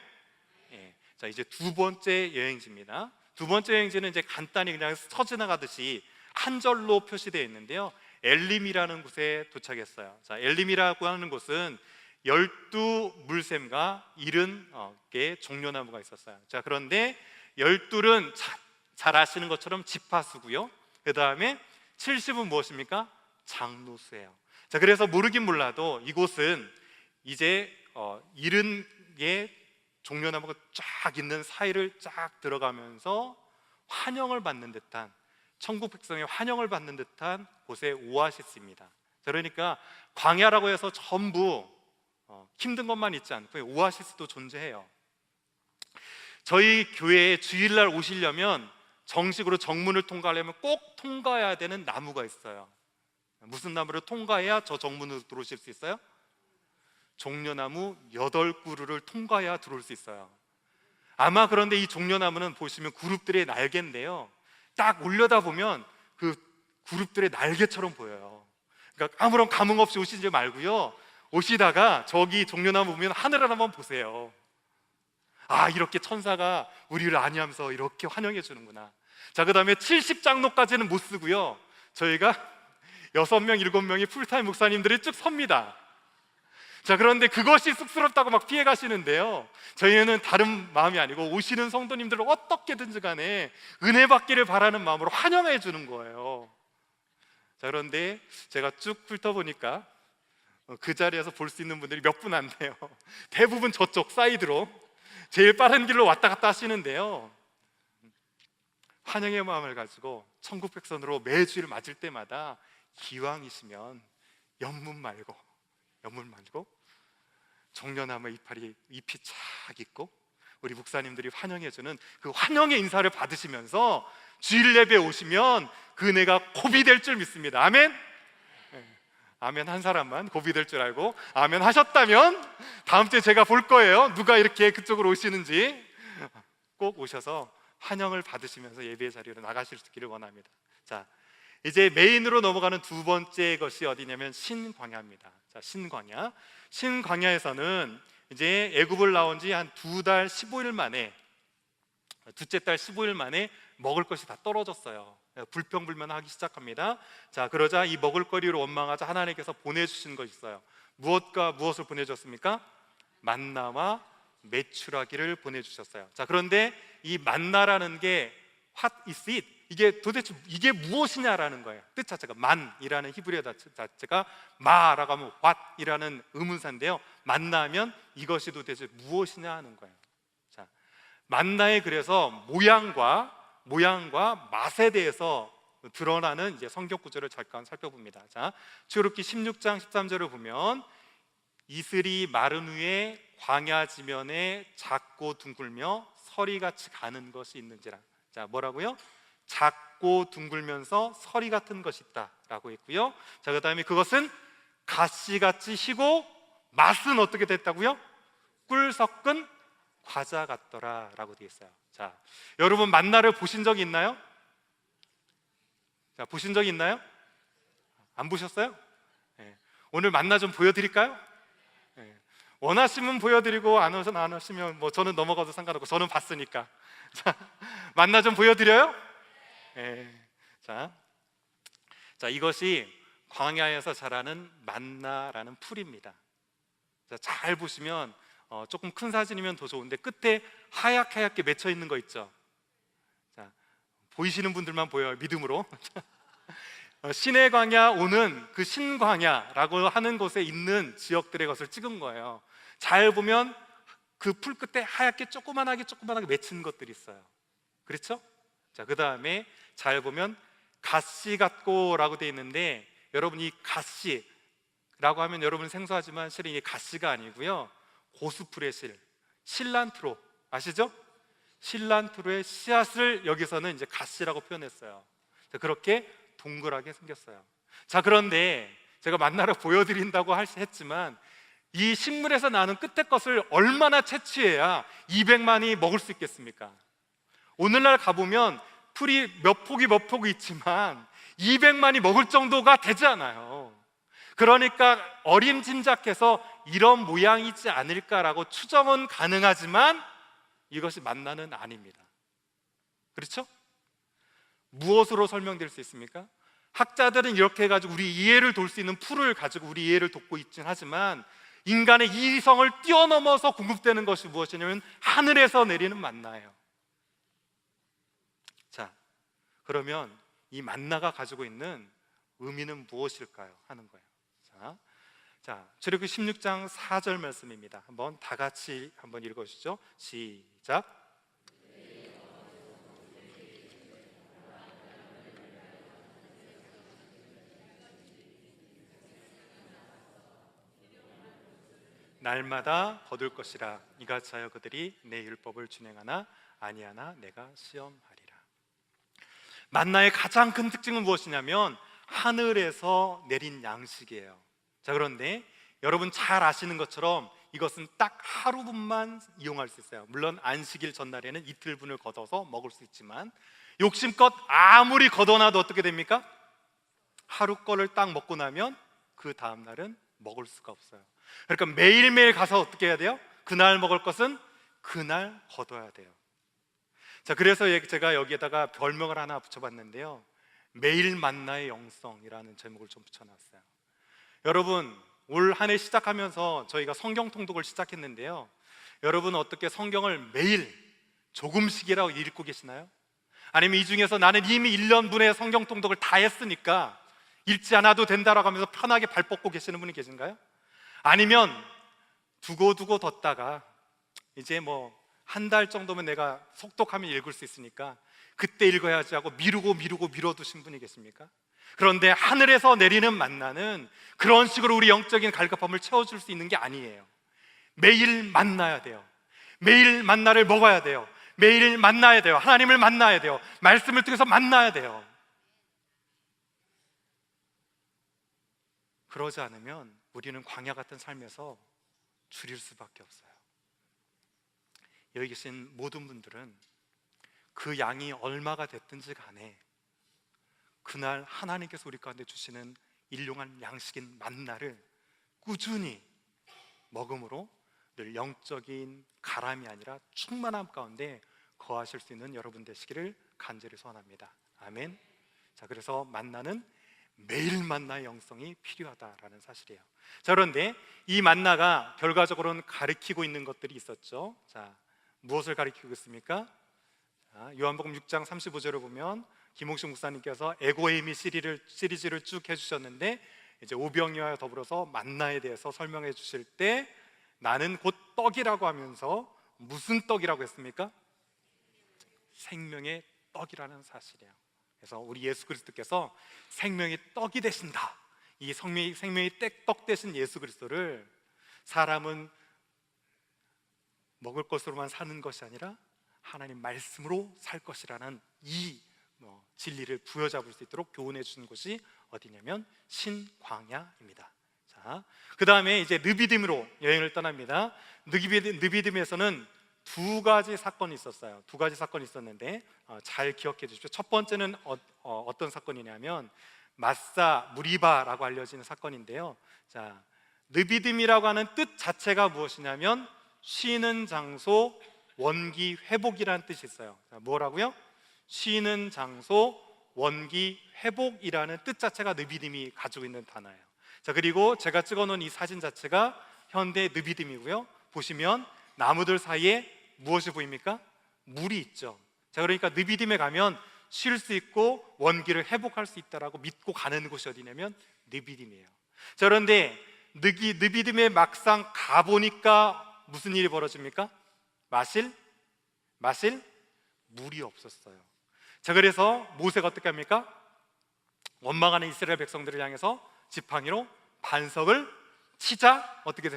예. 자, 이제 두 번째 여행지입니다. 두 번째 여행지는 이제 간단히 그냥 스쳐 지나가듯이 한 절로 표시되어 있는데요, 엘림이라는 곳에 도착했어요. 자, 엘림이라고 하는 곳은 12물샘과 70개 종려나무가 있었어요. 자, 그런데 12은 잘 아시는 것처럼 지파수고요, 그 다음에 70은 무엇입니까? 장로수예요. 자, 그래서 모르긴 몰라도 이곳은 이제 70개 종려나무가 쫙 있는 사이를 쫙 들어가면서 환영을 받는 듯한, 천국 백성의 환영을 받는 듯한 곳의 오아시스입니다. 그러니까 광야라고 해서 전부 힘든 것만 있지 않고 오아시스도 존재해요. 저희 교회에 주일날 오시려면 정식으로 정문을 통과하려면 꼭 통과해야 되는 나무가 있어요. 무슨 나무를 통과해야 저 정문으로 들어오실 수 있어요? 종려나무 8그루를 통과해야 들어올 수 있어요. 아마 그런데 이 종려나무는 보시면 그룹들의 날개인데요, 딱 올려다 보면 그 그룹들의 날개처럼 보여요. 그러니까 아무런 감흥 없이 오시지 말고요, 오시다가 저기 종려나무 보면 하늘을 한번 보세요. 아, 이렇게 천사가 우리를 안위하면서 이렇게 환영해 주는구나. 자, 그 다음에 70장로까지는 못 쓰고요, 저희가 6명, 7명의 풀타임 목사님들이 쭉 섭니다. 자, 그런데 그것이 쑥스럽다고 막 피해 가시는데요, 저희는 다른 마음이 아니고 오시는 성도님들을 어떻게든지 간에 은혜 받기를 바라는 마음으로 환영해 주는 거예요. 자, 그런데 제가 쭉 훑어보니까 그 자리에서 볼 수 있는 분들이 몇 분 안 돼요. 대부분 저쪽 사이드로 제일 빠른 길로 왔다 갔다 하시는데요, 환영의 마음을 가지고 천국 백성으로 매주일 맞을 때마다 기왕이시면 연문 말고 종려나무 잎이 착 있고 우리 목사님들이 환영해주는 그 환영의 인사를 받으시면서 주일 예배 오시면 그 은혜가 고비 될 줄 믿습니다. 아멘. 아멘 한 사람만 고비 될 줄 알고 아멘 하셨다면 다음 주에 제가 볼 거예요, 누가 이렇게 그쪽으로 오시는지. 꼭 오셔서 환영을 받으시면서 예배의 자리로 나가실 수 있기를 원합니다. 자, 이제 메인으로 넘어가는 두 번째 것이 어디냐면 신광야입니다. 자, 신광야에서는 이제 애굽을 나온 지 한 2달 15일 만에, 둘째 달 15일 만에 먹을 것이 다 떨어졌어요. 불평불만하기 시작합니다. 자, 그러자 이 먹을거리를 원망하자 하나님께서 보내주신 것이 있어요. 무엇과 무엇을 보내줬습니까? 만나와 메추라기를 보내주셨어요. 자, 그런데 이 만나라는 게 what is it? 이게 도대체 이게 무엇이냐라는 거예요. 뜻 자체가 만이라는 히브리어 자체가 마라고 하면 what이라는 의문사인데요, 만나면 이것이 도대체 무엇이냐 하는 거예요. 자, 만나의 그래서 모양과 맛에 대해서 드러나는 이제 성경 구절을 잠깐 살펴봅니다. 자, 출애굽기 16장 13절을 보면 이슬이 마른 후에 광야 지면에 작고 둥글며 서리같이 가는 것이 있는지라. 자, 뭐라고요? 작고 둥글면서 서리 같은 것이 있다라고 했고요. 자, 그 다음에 그것은 가시같이 희고 맛은 어떻게 됐다고요? 꿀 섞은 과자 같더라 라고 되어 있어요. 자, 여러분 만나를 보신 적이 있나요? 자, 보신 적이 있나요? 안 보셨어요? 네. 오늘 만나 좀 보여드릴까요? 네. 원하시면 보여드리고 안 하시면 뭐 저는 넘어가도 상관없고 저는 봤으니까. 자, 만나 좀 보여드려요? 네. 자, 이것이 광야에서 자라는 만나라는 풀입니다. 자, 잘 보시면 조금 큰 사진이면 더 좋은데 끝에 하얗게 맺혀 있는 거 있죠? 자, 보이시는 분들만 보여요, 믿음으로. 신의 광야 오는 그 신광야라고 하는 곳에 있는 지역들의 것을 찍은 거예요. 잘 보면 그 풀 끝에 하얗게 조그만하게 맺힌 것들이 있어요. 그렇죠? 자, 그 다음에 잘 보면 가시 같고라고 되어 있는데, 여러분 이 가시, 라고 하면 여러분 생소하지만 실은 이게 가시가 아니고요, 고스풀의 실란트로 아시죠? 실란트로의 씨앗을 여기서는 이제 가시라고 표현했어요. 그렇게 동그랗게 생겼어요. 자, 그런데 제가 만나러 보여드린다고 했지만 이 식물에서 나는 끝에 것을 얼마나 채취해야 200만이 먹을 수 있겠습니까? 오늘날 가보면 풀이 몇 폭이 있지만 200만이 먹을 정도가 되지 않아요. 그러니까 어림짐작해서 이런 모양이지 않을까라고 추정은 가능하지만 이것이 만나는 아닙니다. 그렇죠? 무엇으로 설명될 수 있습니까? 학자들은 이렇게 해가지고 우리 이해를 돕을 수 있는 풀을 가지고 우리 이해를 돕고 있긴 하지만 인간의 이성을 뛰어넘어서 궁극되는 것이 무엇이냐면 하늘에서 내리는 만나예요. 자, 그러면 이 만나가 가지고 있는 의미는 무엇일까요? 하는 거예요. 자, 출애굽기 16장 4절 말씀입니다. 한번 다 같이 한번 읽어주시죠. 시작. 날마다 거둘 것이라. 이같이 하여 그들이 내 율법을 준행하나 아니하나 내가 시험하리라. 만나의 가장 큰 특징은 무엇이냐면 하늘에서 내린 양식이에요. 자, 그런데 여러분 잘 아시는 것처럼 이것은 딱 하루분만 이용할 수 있어요. 물론 안식일 전날에는 이틀분을 걷어서 먹을 수 있지만 욕심껏 아무리 걷어놔도 어떻게 됩니까? 하루 거를 딱 먹고 나면 그 다음 날은 먹을 수가 없어요. 그러니까 매일매일 가서 어떻게 해야 돼요? 그날 먹을 것은 그날 걷어야 돼요. 자, 그래서 제가 여기에다가 별명을 하나 붙여봤는데요, 매일 만나의 영성이라는 제목을 좀 붙여놨어요. 여러분, 올 한 해 시작하면서 저희가 성경 통독을 시작했는데요, 여러분 어떻게 성경을 매일 조금씩이라고 읽고 계시나요? 아니면 이 중에서 나는 이미 1년분의 성경 통독을 다 했으니까 읽지 않아도 된다라고 하면서 편하게 발 뻗고 계시는 분이 계신가요? 아니면 두고 뒀다가 이제 뭐 한 달 정도면 내가 속독하면 읽을 수 있으니까 그때 읽어야지 하고 미뤄두신 분이 계십니까? 그런데 하늘에서 내리는 만나는 그런 식으로 우리 영적인 갈급함을 채워줄 수 있는 게 아니에요. 매일 만나야 돼요. 매일 만나를 먹어야 돼요. 매일 만나야 돼요. 하나님을 만나야 돼요. 말씀을 통해서 만나야 돼요. 그러지 않으면 우리는 광야 같은 삶에서 줄일 수밖에 없어요. 여기 계신 모든 분들은 그 양이 얼마가 됐든지 간에 그날 하나님께서 우리 가운데 주시는 일용할 양식인 만나를 꾸준히 먹음으로 늘 영적인 가람이 아니라 충만함 가운데 거하실 수 있는 여러분 되시기를 간절히 소원합니다. 아멘. 자, 그래서 만나는 매일 만나의 영성이 필요하다라는 사실이에요. 자, 그런데 이 만나가 결과적으로는 가리키고 있는 것들이 있었죠. 자, 무엇을 가리키고 있습니까? 자, 요한복음 6장 35절을 보면 김홍식 목사님께서 에고에이미 시리즈를 쭉 해주셨는데 이제 오병이와 더불어서 만나에 대해서 설명해 주실 때 나는 곧 떡이라고 하면서 무슨 떡이라고 했습니까? 생명의 떡이라는 사실이에요. 그래서 우리 예수 그리스도께서 생명의 떡이 되신다. 이 생명의 떡 되신 예수 그리스도를 사람은 먹을 것으로만 사는 것이 아니라 하나님 말씀으로 살 것이라는 이 진리를 부여잡을 수 있도록 교훈해 주는 곳이 어디냐면 신광야입니다. 자, 그 다음에 이제 느비딤으로 여행을 떠납니다. 느비딤에서는 두 가지 사건이 있었어요. 두 가지 사건이 있었는데 잘 기억해 주십시오. 첫 번째는 어떤 사건이냐면 마사 무리바라고 알려지는 사건인데요. 자, 느비딤이라고 하는 뜻 자체가 무엇이냐면 쉬는 장소, 원기 회복이라는 뜻이 있어요. 자, 뭐라고요? 쉬는 장소, 원기 회복이라는 뜻 자체가 느비딤이 가지고 있는 단어예요. 자, 그리고 제가 찍어놓은 이 사진 자체가 현대 느비딤이고요. 보시면 나무들 사이에 무엇이 보입니까? 물이 있죠. 자, 그러니까 느비딤에 가면 쉴 수 있고 원기를 회복할 수 있다라고 믿고 가는 곳이 어디냐면 느비딤이에요. 자, 그런데 느비딤에 막상 가보니까 무슨 일이 벌어집니까? 마실 물이 없었어요. 자, 그래서 모세가 어떻게 합니까? 원망하는 이스라엘 백성들을 향해서 지팡이로 반석을 치자 어떻게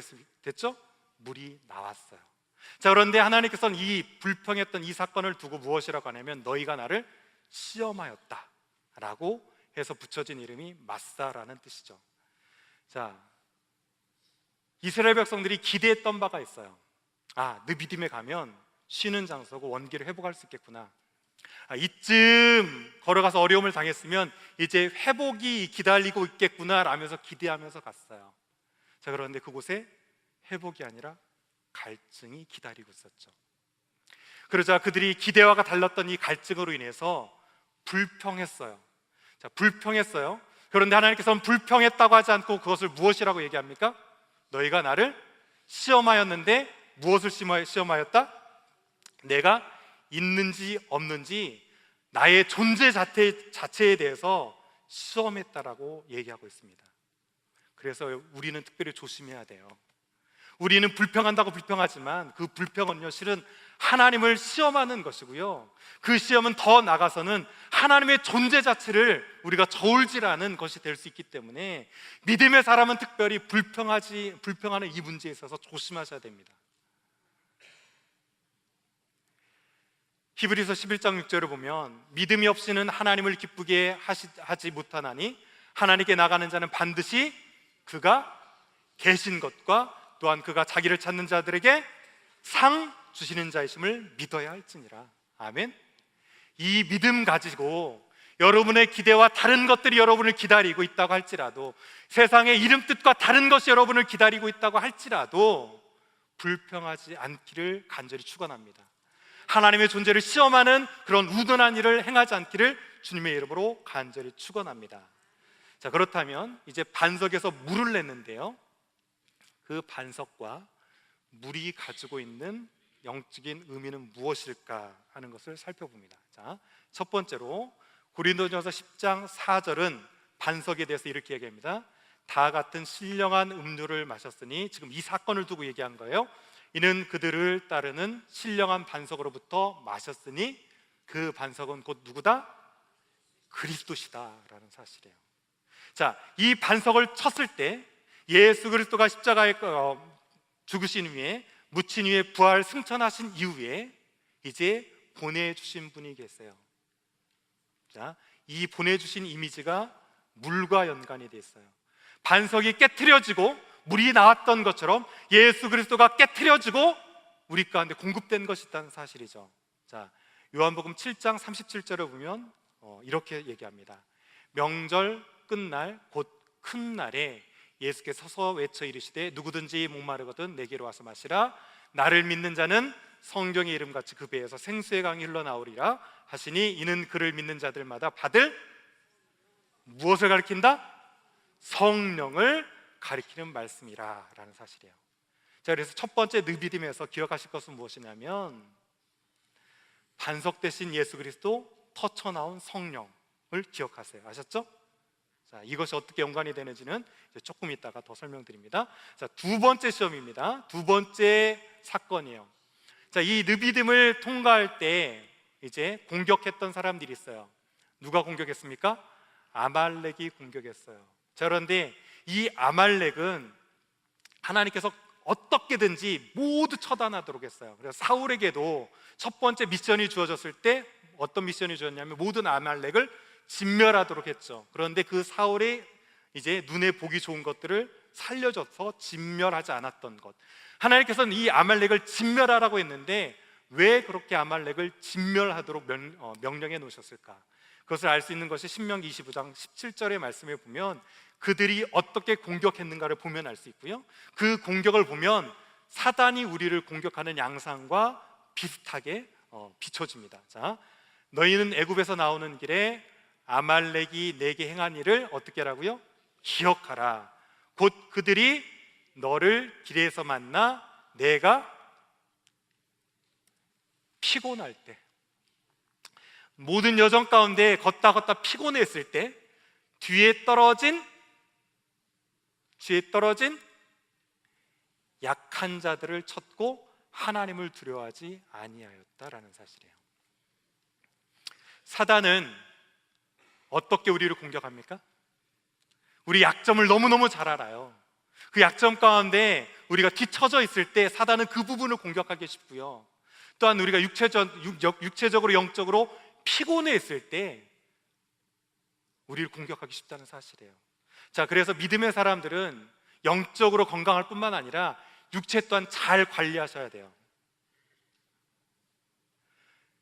됐죠? 물이 나왔어요. 자, 그런데 하나님께서는 이 불평했던 이 사건을 두고 무엇이라고 하냐면 너희가 나를 시험하였다 라고 해서 붙여진 이름이 마사라는 뜻이죠. 자, 이스라엘 백성들이 기대했던 바가 있어요. 느비딤에 가면 쉬는 장소고 원기를 회복할 수 있겠구나. 이쯤 걸어가서 어려움을 당했으면 이제 회복이 기다리고 있겠구나 라면서 기대하면서 갔어요. 자, 그런데 그곳에 회복이 아니라 갈증이 기다리고 있었죠. 그러자 그들이 기대와가 달랐던 이 갈증으로 인해서 불평했어요. 자, 불평했어요. 그런데 하나님께서는 불평했다고 하지 않고 그것을 무엇이라고 얘기합니까? 너희가 나를 시험하였는데 무엇을 시험하였다? 내가 있는지 없는지 나의 존재 자체에 대해서 시험했다라고 얘기하고 있습니다. 그래서 우리는 특별히 조심해야 돼요. 우리는 불평한다고 불평하지만 그 불평은요, 실은 하나님을 시험하는 것이고요, 그 시험은 더 나아가서는 하나님의 존재 자체를 우리가 저울질하는 것이 될 수 있기 때문에 믿음의 사람은 특별히 불평하는 이 문제에 있어서 조심하셔야 됩니다. 히브리서 11장 6절을 보면 믿음이 없이는 하나님을 기쁘게 하지 못하나니 하나님께 나가는 자는 반드시 그가 계신 것과 또한 그가 자기를 찾는 자들에게 상 주시는 자이심을 믿어야 할지니라. 아멘. 이 믿음 가지고 여러분의 기대와 다른 것들이 여러분을 기다리고 있다고 할지라도, 세상의 이름 뜻과 다른 것이 여러분을 기다리고 있다고 할지라도 불평하지 않기를 간절히 축원합니다. 하나님의 존재를 시험하는 그런 우둔한 일을 행하지 않기를 주님의 이름으로 간절히 축원합니다. 자, 그렇다면 이제 반석에서 물을 냈는데요, 그 반석과 물이 가지고 있는 영적인 의미는 무엇일까 하는 것을 살펴봅니다. 자, 첫 번째로 고린도전서 10장 4절은 반석에 대해서 이렇게 얘기합니다. 다 같은 신령한 음료를 마셨으니, 지금 이 사건을 두고 얘기한 거예요. 이는 그들을 따르는 신령한 반석으로부터 마셨으니 그 반석은 곧 누구다? 그리스도시다 라는 사실이에요. 자, 이 반석을 쳤을 때 예수 그리스도가 십자가에 죽으신 후에, 묻힌 후에 부활 승천하신 이후에 이제 보내주신 분이 계세요. 자, 이 보내주신 이미지가 물과 연관이 돼 있어요. 반석이 깨트려지고 물이 나왔던 것처럼 예수 그리스도가 깨트려지고 우리 가운데 공급된 것이 있다는 사실이죠. 자, 요한복음 7장 37절을 보면 이렇게 얘기합니다. 명절 끝날 곧 큰 날에 예수께서 서서 외쳐 이르시되 누구든지 목마르거든 내게로 와서 마시라. 나를 믿는 자는 성경의 이름같이 그 배에서 생수의 강이 흘러나오리라 하시니, 이는 그를 믿는 자들마다 받을 무엇을 가리킨다? 성령을 가리키는 말씀이라 라는 사실이에요. 자, 그래서 첫 번째 느비딤에서 기억하실 것은 무엇이냐면 반석 대신 예수 그리스도, 터쳐나온 성령을 기억하세요. 아셨죠? 자, 이것이 어떻게 연관이 되는지는 이제 조금 이따가 더 설명드립니다. 자, 두 번째 시험입니다. 두 번째 사건이에요. 자, 이 느비딤을 통과할 때 이제 공격했던 사람들이 있어요. 누가 공격했습니까? 아말렉이 공격했어요. 자, 그런데 이 아말렉은 하나님께서 어떻게든지 모두 처단하도록 했어요. 그래서 사울에게도 첫 번째 미션이 주어졌을 때 어떤 미션이 주어졌냐면 모든 아말렉을 진멸하도록 했죠. 그런데 그 사울이 이제 눈에 보기 좋은 것들을 살려줘서 진멸하지 않았던 것, 하나님께서는 이 아말렉을 진멸하라고 했는데 왜 그렇게 아말렉을 진멸하도록 명령해 놓으셨을까? 그것을 알 수 있는 것이 신명기 25장 17절의 말씀에 보면 그들이 어떻게 공격했는가를 보면 알 수 있고요, 그 공격을 보면 사단이 우리를 공격하는 양상과 비슷하게 비춰집니다. 자, 너희는 애굽에서 나오는 길에 아말렉이 내게 행한 일을 어떻게 하라고요? 기억하라. 곧 그들이 너를 길에서 만나 내가 피곤할 때, 모든 여정 가운데 걷다 피곤했을 때 뒤에 떨어진 약한 자들을 쳤고 하나님을 두려워하지 아니하였다라는 사실이에요. 사단은 어떻게 우리를 공격합니까? 우리 약점을 너무너무 잘 알아요. 그 약점 가운데 우리가 뒤처져 있을 때 사단은 그 부분을 공격하기 쉽고요. 또한 우리가 육체적으로 영적으로 피곤해 있을 때 우리를 공격하기 쉽다는 사실이에요. 자, 그래서 믿음의 사람들은 영적으로 건강할 뿐만 아니라 육체 또한 잘 관리하셔야 돼요.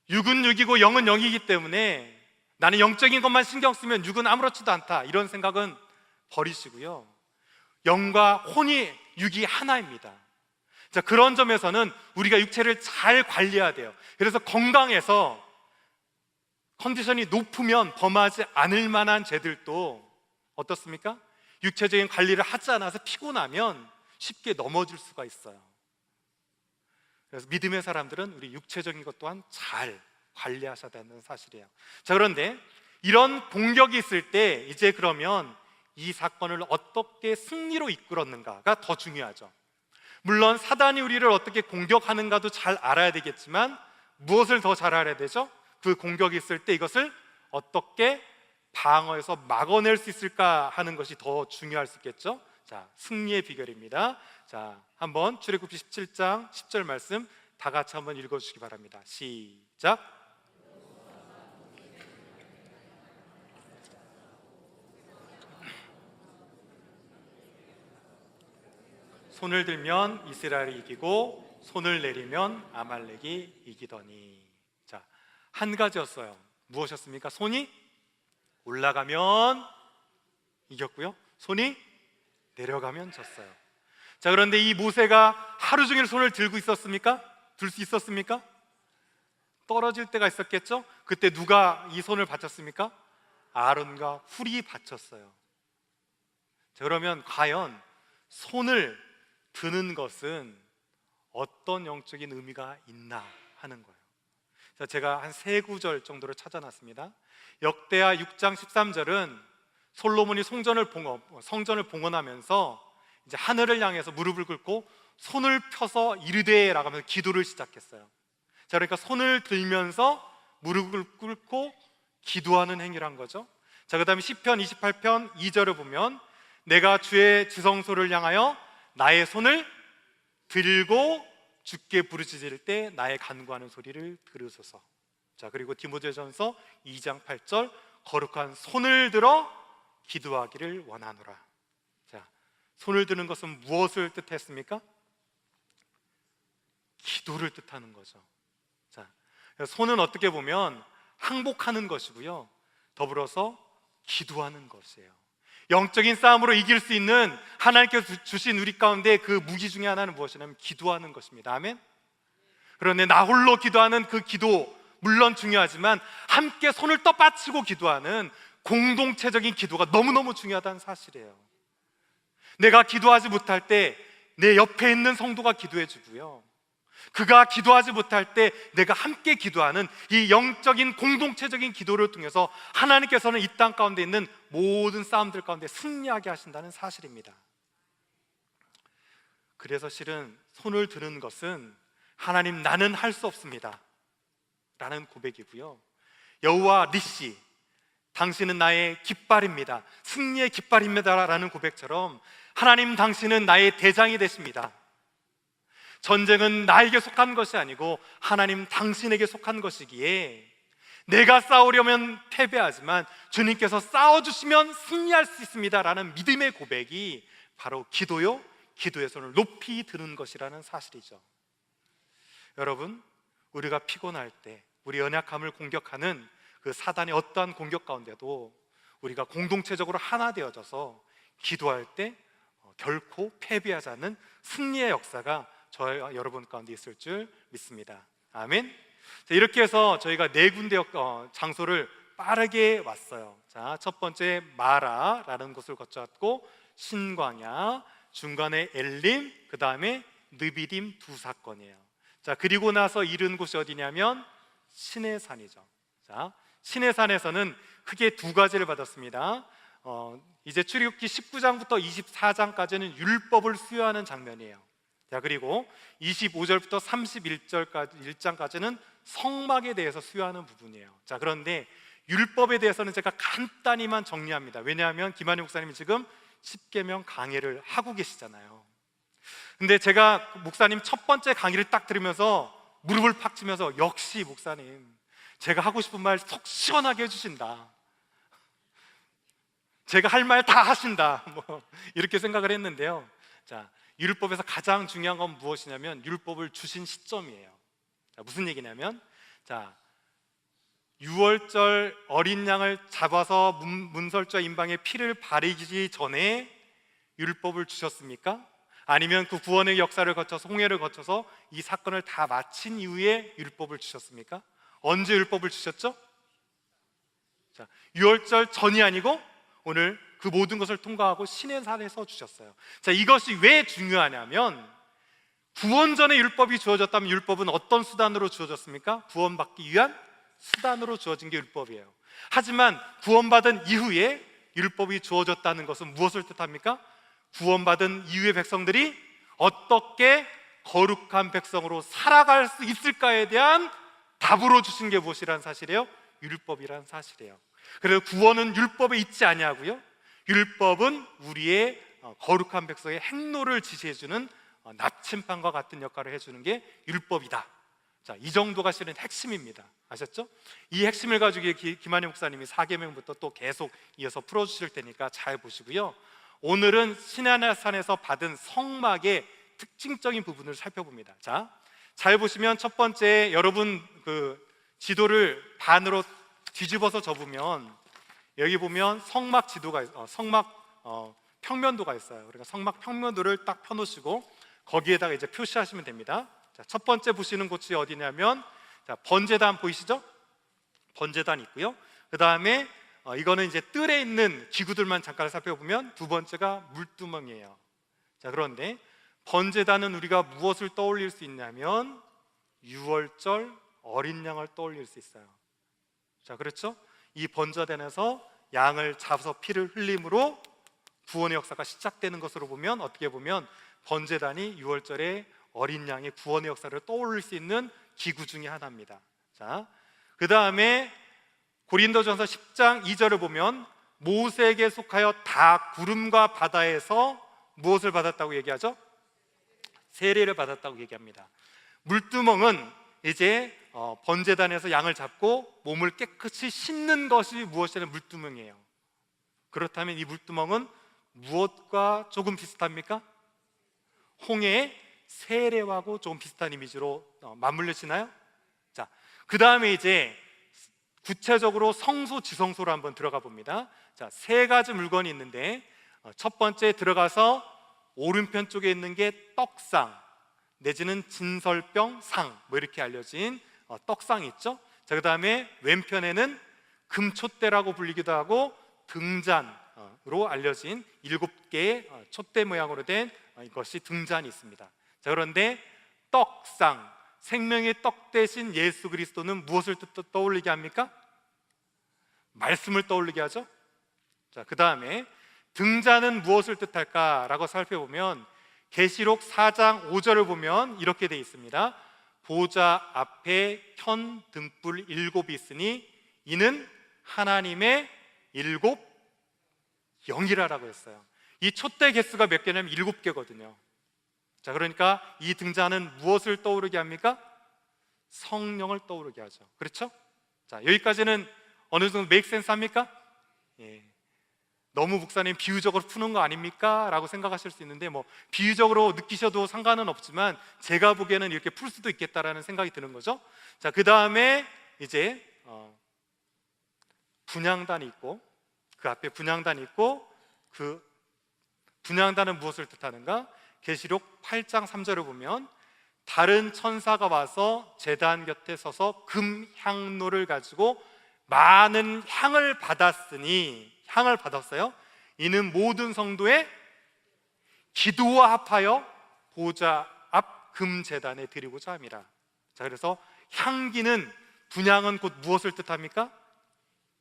육은 육이고 영은 영이기 때문에 나는 영적인 것만 신경 쓰면 육은 아무렇지도 않다, 이런 생각은 버리시고요. 영과 혼이, 육이 하나입니다. 자, 그런 점에서는 우리가 육체를 잘 관리해야 돼요. 그래서 건강해서 컨디션이 높으면 범하지 않을 만한 죄들도 어떻습니까? 육체적인 관리를 하지 않아서 피곤하면 쉽게 넘어질 수가 있어요. 그래서 믿음의 사람들은 우리 육체적인 것 또한 잘 관리하셔야 되는 사실이에요. 자, 그런데 이런 공격이 있을 때 이제 그러면 이 사건을 어떻게 승리로 이끌었는가가 더 중요하죠. 물론 사단이 우리를 어떻게 공격하는가도 잘 알아야 되겠지만 무엇을 더 잘 알아야 되죠? 그 공격이 있을 때 이것을 어떻게 방어해서 막아낼 수 있을까 하는 것이 더 중요할 수 있겠죠. 자, 승리의 비결입니다. 자, 한번 출애굽기 17장 10절 말씀 다 같이 한번 읽어주시기 바랍니다. 시작. 손을 들면 이스라엘이 이기고 손을 내리면 아말렉이 이기더니. 자, 한 가지였어요. 무엇이었습니까? 손이 올라가면 이겼고요, 손이 내려가면 졌어요. 자, 그런데 이 모세가 하루 종일 손을 들고 있었습니까? 들 수 있었습니까? 떨어질 때가 있었겠죠? 그때 누가 이 손을 받쳤습니까? 아론과 훌이 받쳤어요. 자, 그러면 과연 손을 드는 것은 어떤 영적인 의미가 있나 하는 거예요. 자, 제가 한 세 구절 정도를 찾아놨습니다. 역대하 6장 13절은 솔로몬이 성전을 봉헌하면서 이제 하늘을 향해서 무릎을 꿇고 손을 펴서 이르되라고 하면서 기도를 시작했어요. 자, 그러니까 손을 들면서 무릎을 꿇고 기도하는 행위란 거죠. 자, 그 다음에 시편 28편 2절을 보면 내가 주의 지성소를 향하여 나의 손을 들고 주께 부르짖을 때 나의 간구하는 소리를 들으소서. 자, 그리고 디모데전서 2장 8절 거룩한 손을 들어 기도하기를 원하노라. 자, 손을 드는 것은 무엇을 뜻했습니까? 기도를 뜻하는 거죠. 자, 손은 어떻게 보면 항복하는 것이고요, 더불어서 기도하는 것이에요. 영적인 싸움으로 이길 수 있는 하나님께서 주신 우리 가운데 그 무기 중에 하나는 무엇이냐면 기도하는 것입니다. 아멘. 그런데 나 홀로 기도하는 그 기도 물론 중요하지만 함께 손을 떠받치고 기도하는 공동체적인 기도가 너무너무 중요하다는 사실이에요. 내가 기도하지 못할 때 내 옆에 있는 성도가 기도해 주고요, 그가 기도하지 못할 때 내가 함께 기도하는 이 영적인 공동체적인 기도를 통해서 하나님께서는 이 땅 가운데 있는 모든 싸움들 가운데 승리하게 하신다는 사실입니다. 그래서 실은 손을 드는 것은 하나님, 나는 할 수 없습니다 라는 고백이고요, 여호와 니시, 당신은 나의 깃발입니다, 승리의 깃발입니다 라는 고백처럼 하나님, 당신은 나의 대장이 되십니다. 전쟁은 나에게 속한 것이 아니고 하나님 당신에게 속한 것이기에 내가 싸우려면 패배하지만 주님께서 싸워주시면 승리할 수 있습니다 라는 믿음의 고백이 바로 기도요, 기도의 손을 높이 드는 것이라는 사실이죠. 여러분, 우리가 피곤할 때 우리 연약함을 공격하는 그 사단의 어떠한 공격 가운데도 우리가 공동체적으로 하나 되어져서 기도할 때 결코 패배하지 않는 승리의 역사가 저와 여러분 가운데 있을 줄 믿습니다. 아멘. 자, 이렇게 해서 저희가 네 군데 장소를 빠르게 왔어요. 자, 첫 번째 마라라는 곳을 거쳤고 신광야, 중간에 엘림, 그 다음에 느비딤 두 사건이에요. 자, 그리고 나서 이른 곳이 어디냐면 시내산이죠. 자, 시내산에서는 크게 두 가지를 받았습니다. 이제 출애굽기 19장부터 24장까지는 율법을 수여하는 장면이에요. 자, 그리고 25절부터 31절까지는 성막에 대해서 수여하는 부분이에요. 자, 그런데 율법에 대해서는 제가 간단히만 정리합니다. 왜냐하면 김한희 목사님이 지금 십계명 강의를 하고 계시잖아요. 근데 제가 목사님 첫 번째 강의를 딱 들으면서 무릎을 팍 치면서 역시 목사님, 제가 하고 싶은 말 속 시원하게 해주신다, 제가 할 말 다 하신다, 뭐 이렇게 생각을 했는데요. 자, 율법에서 가장 중요한 건 무엇이냐면 율법을 주신 시점이에요. 자, 무슨 얘기냐면, 자, 유월절 어린 양을 잡아서 문설주와 임방에 피를 바르기 전에 율법을 주셨습니까? 아니면 그 구원의 역사를 거쳐서 홍해를 거쳐서 이 사건을 다 마친 이후에 율법을 주셨습니까? 언제 율법을 주셨죠? 자, 유월절 전이 아니고 오늘 그 모든 것을 통과하고 시내산에서 주셨어요. 자, 이것이 왜 중요하냐면, 구원 전에 율법이 주어졌다면 율법은 어떤 수단으로 주어졌습니까? 구원받기 위한 수단으로 주어진 게 율법이에요. 하지만 구원받은 이후에 율법이 주어졌다는 것은 무엇을 뜻합니까? 구원받은 이후의 백성들이 어떻게 거룩한 백성으로 살아갈 수 있을까에 대한 답으로 주신 게 무엇이라는 사실이에요? 율법이라는 사실이에요. 그래서 구원은 율법에 있지 아니하고요, 율법은 우리의 거룩한 백성의 행로를 지시해주는 나침반과 같은 역할을 해주는 게 율법이다. 자, 이 정도가 실은 핵심입니다. 아셨죠? 이 핵심을 가지고 김한희 목사님이 4계명부터 또 계속 이어서 풀어주실 테니까 잘 보시고요. 오늘은 시내산에서 받은 성막의 특징적인 부분을 살펴봅니다. 자, 잘 보시면 첫 번째, 여러분 그 지도를 반으로 뒤집어서 접으면 여기 보면 성막 지도가 성막 평면도가 있어요. 그러니까 성막 평면도를 딱 펴놓으시고 거기에다가 이제 표시하시면 됩니다. 자, 첫 번째 보시는 곳이 어디냐면, 자, 번제단 보이시죠? 번제단 있고요. 그 다음에 이거는 이제 뜰에 있는 기구들만 잠깐 살펴보면 두 번째가 물두멍이에요. 자, 그런데 번제단은 우리가 무엇을 떠올릴 수 있냐면 유월절 어린 양을 떠올릴 수 있어요. 자, 그렇죠? 이 번제단에서 양을 잡아서 피를 흘림으로 구원의 역사가 시작되는 것으로 보면, 어떻게 보면 번제단이 유월절에 어린 양의 구원의 역사를 떠올릴 수 있는 기구 중에 하나입니다. 자, 그 다음에 고린도전서 10장 2절을 보면 모세에게 속하여 다 구름과 바다에서 무엇을 받았다고 얘기하죠? 세례를 받았다고 얘기합니다. 물두멍은 이제 번제단에서 양을 잡고 몸을 깨끗이 씻는 것이 무엇이냐면 물두멍이에요. 그렇다면 이 물두멍은 무엇과 조금 비슷합니까? 홍해의 세례하고 조금 비슷한 이미지로 맞물려지나요? 자, 그 다음에 이제 구체적으로 성소 지성소로 한번 들어가 봅니다. 자, 세 가지 물건이 있는데 첫 번째 들어가서 오른편 쪽에 있는 게 떡상 내지는 진설병 상, 뭐 이렇게 알려진 떡상이 있죠. 자, 그 다음에 왼편에는 금촛대라고 불리기도 하고 등잔으로 알려진 7개의 촛대 모양으로 된 이것이 등잔이 있습니다. 자, 그런데 떡상, 생명의 떡 대신 예수 그리스도는 무엇을 떠올리게 합니까? 말씀을 떠올리게 하죠. 자, 그 다음에 등잔은 무엇을 뜻할까라고 살펴보면 계시록 4장 5절을 보면 이렇게 되어 있습니다. 보좌 앞에 현 등불 7이 있으니 이는 하나님의 7 영이라고 했어요. 이 촛대 개수가 몇 개냐면 7개거든요. 자, 그러니까 이 등잔은 무엇을 떠오르게 합니까? 성령을 떠오르게 하죠. 그렇죠? 자, 여기까지는 어느 정도 메이크 센스 합니까? 예. 너무 목사님 비유적으로 푸는 거 아닙니까? 라고 생각하실 수 있는데, 뭐 비유적으로 느끼셔도 상관은 없지만 제가 보기에는 이렇게 풀 수도 있겠다라는 생각이 드는 거죠. 자, 그 다음에 이제 분향단이 있고, 그 앞에 분향단이 있고, 그 분향단은 무엇을 뜻하는가? 계시록 8장 3절을 보면 다른 천사가 와서 제단 곁에 서서 금향로를 가지고 많은 향을 받았으니, 향을 받았어요. 이는 모든 성도의 기도와 합하여 보좌 앞 금제단에 드리고자 함이라. 자, 그래서 향기는, 분향은 곧 무엇을 뜻합니까?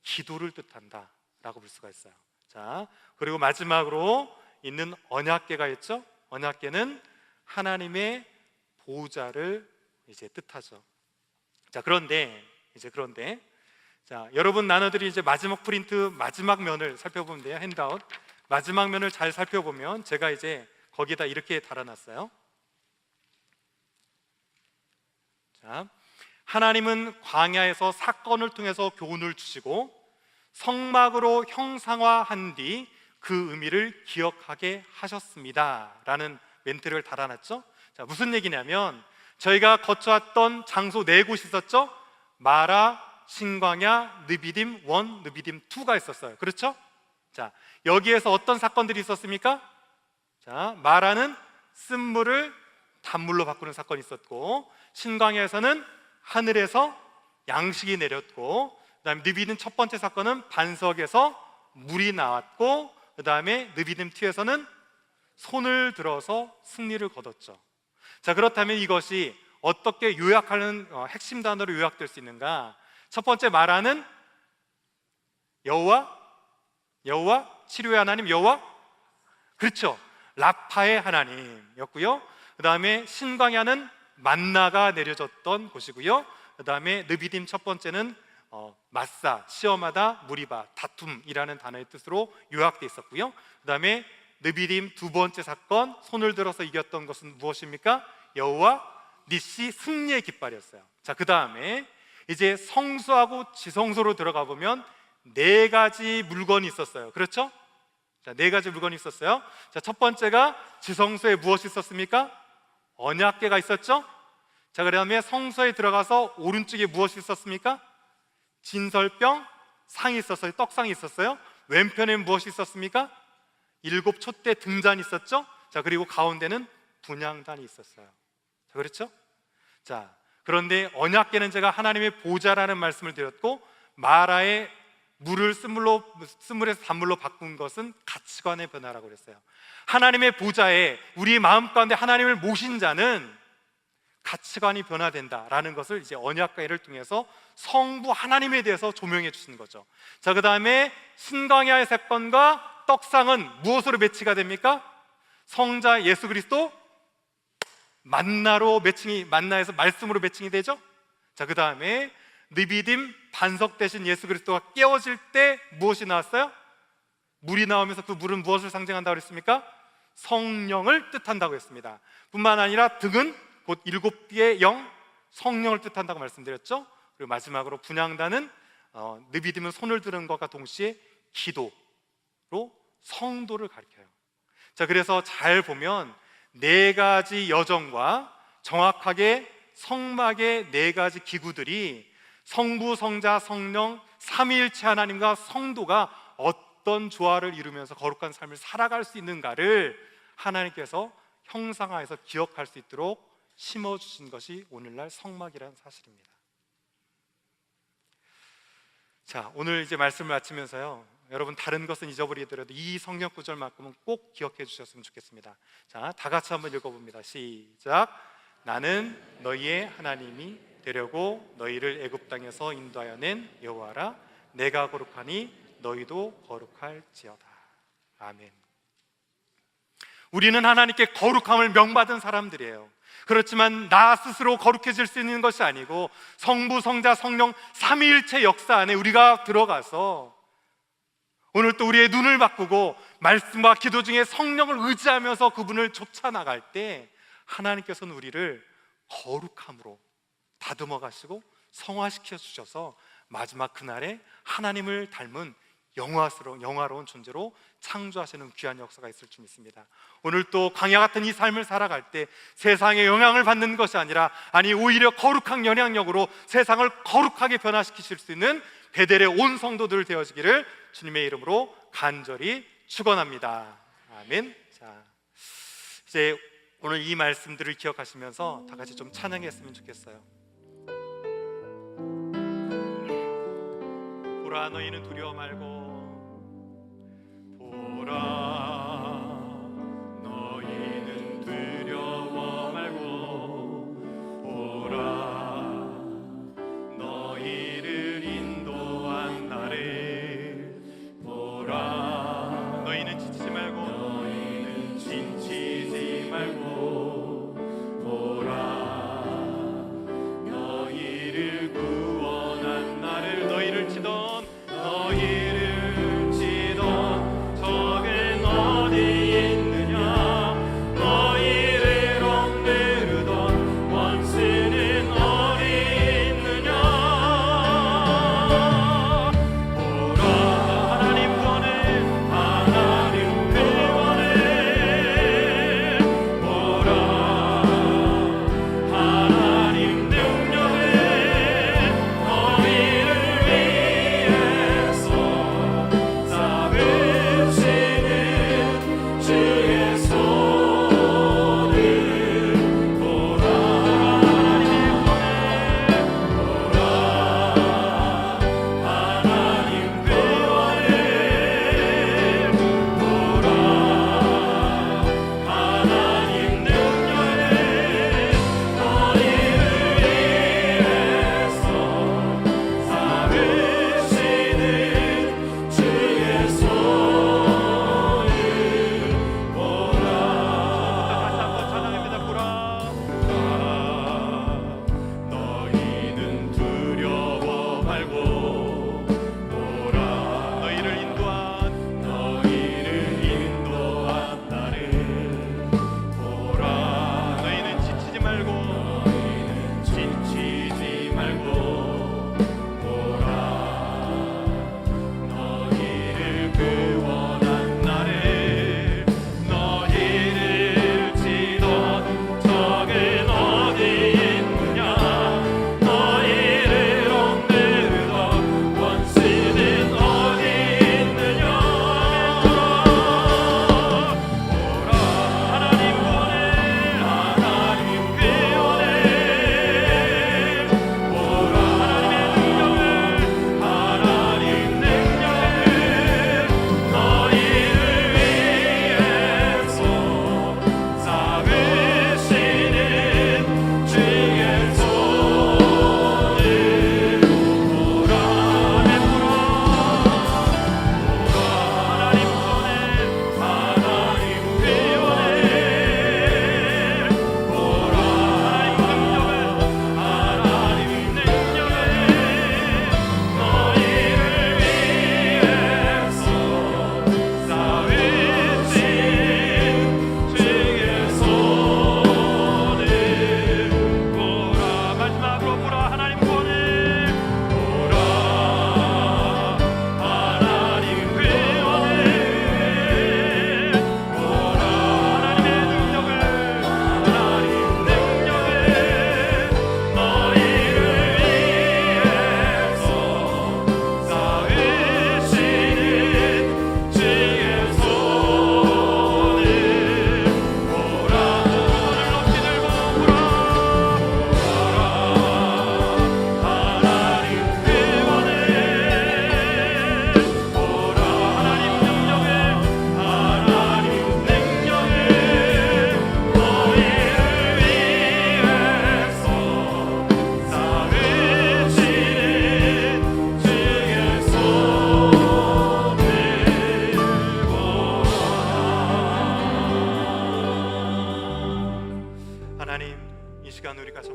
기도를 뜻한다 라고 볼 수가 있어요. 자, 그리고 마지막으로 있는 언약궤가 있죠. 언약궤는 하나님의 보좌를 이제 뜻하죠. 자, 그런데 자, 여러분 나눠드린 이제 마지막 프린트 마지막 면을 살펴보면 돼요. 핸드아웃 마지막 면을 잘 살펴보면 제가 이제 거기다 이렇게 달아놨어요. 자, 하나님은 광야에서 사건을 통해서 교훈을 주시고 성막으로 형상화한 뒤 그 의미를 기억하게 하셨습니다 라는 멘트를 달아놨죠. 자, 무슨 얘기냐면 저희가 거쳐왔던 장소 4곳이 있었죠. 마라, 신광야, 느비딤 1, 느비딤 2가 있었어요. 그렇죠? 자, 여기에서 어떤 사건들이 있었습니까? 자, 마라는 쓴물을 단물로 바꾸는 사건이 있었고, 신광야에서는 하늘에서 양식이 내렸고, 그 다음에 느비딤 첫 번째 사건은 반석에서 물이 나왔고, 그 다음에 느비딤 2에서는 손을 들어서 승리를 거뒀죠. 자, 그렇다면 이것이 어떻게 요약하는 핵심 단어로 요약될 수 있는가? 첫 번째 마라는 여호와 치료의 하나님 여호와, 그렇죠, 라파의 하나님이었고요. 그 다음에 신광야는 만나가 내려졌던 곳이고요. 그 다음에 느비딤 첫 번째는 마사, 시험하다, 무리바, 다툼이라는 단어의 뜻으로 요약되어 있었고요. 그 다음에 느비딤 두 번째 사건, 손을 들어서 이겼던 것은 무엇입니까? 여호와 니시, 승리의 깃발이었어요. 자, 그 다음에 이제 성소하고 지성소로 들어가 보면 4가지 물건이 있었어요. 그렇죠? 자, 4가지 물건이 있었어요. 자, 첫 번째가 지성소에 무엇이 있었습니까? 언약궤가 있었죠? 자, 그 다음에 성소에 들어가서 오른쪽에 무엇이 있었습니까? 진설병 상이 있었어요. 떡상이 있었어요. 왼편에는 무엇이 있었습니까? 7 촛대 등잔이 있었죠. 자, 그리고 가운데는 분향단이 있었어요. 자, 그렇죠? 자, 그런데 언약궤는 제가 하나님의 보좌라는 말씀을 드렸고, 마라의 물을 쓴물에서 단물로 바꾼 것은 가치관의 변화라고 그랬어요. 하나님의 보좌에 우리 마음 가운데 하나님을 모신 자는 가치관이 변화된다라는 것을 이제 언약궤를 통해서 성부 하나님에 대해서 조명해 주시는 거죠. 자, 그 다음에 신광야의 사건과 떡상은 무엇으로 매치가 됩니까? 성자 예수 그리스도 만나에서 말씀으로 매칭이 되죠. 자, 그 다음에 느비딤 반석 대신 예수 그리스도가 깨어질 때 무엇이 나왔어요? 물이 나오면서 그 물은 무엇을 상징한다고 그랬습니까? 성령을 뜻한다고 했습니다. 뿐만 아니라 등은 곧 7개의 영, 성령을 뜻한다고 말씀드렸죠. 그리고 마지막으로 분향단은 느비딤은 손을 드는 것과 동시에 기도로 성도를 가리켜요. 자, 그래서 잘 보면 4가지 여정과 정확하게 성막의 4가지 기구들이 성부, 성자, 성령 삼위일체 하나님과 성도가 어떤 조화를 이루면서 거룩한 삶을 살아갈 수 있는가를 하나님께서 형상화해서 기억할 수 있도록 심어주신 것이 오늘날 성막이라는 사실입니다. 자, 오늘 이제 말씀을 마치면서요, 여러분 다른 것은 잊어버리더라도 이 성경 구절만큼은 꼭 기억해 주셨으면 좋겠습니다. 자, 다 같이 한번 읽어봅니다. 시작. 나는 너희의 하나님이 되려고 너희를 애굽 땅에서 인도하여 낸 여호와라. 내가 거룩하니 너희도 거룩할지어다. 아멘. 우리는 하나님께 거룩함을 명받은 사람들이에요. 그렇지만 나 스스로 거룩해질 수 있는 것이 아니고 성부, 성자, 성령 삼위일체 역사 안에 우리가 들어가서 오늘 또 우리의 눈을 바꾸고 말씀과 기도 중에 성령을 의지하면서 그분을 쫓아나갈 때 하나님께서는 우리를 거룩함으로 다듬어 가시고 성화시켜 주셔서 마지막 그날에 하나님을 닮은 영화로운 존재로 창조하시는 귀한 역사가 있을 줄 믿습니다. 오늘 또 광야 같은 이 삶을 살아갈 때 세상에 영향을 받는 것이 아니라 오히려 거룩한 영향력으로 세상을 거룩하게 변화시키실 수 있는 베델의 온 성도들 되어지기를 주님의 이름으로 간절히 축원합니다. 아멘. 자, 이제 오늘 이 말씀들을 기억하시면서 다 같이 좀 찬양했으면 좋겠어요. 보라, 너희는 두려워 말고, 보라 너희는 두려워 말고, 보라 너희를 인도한 나를, 보라 너희는 지치지 말고, 보라 너희를 구원한 나를, 너희를 지도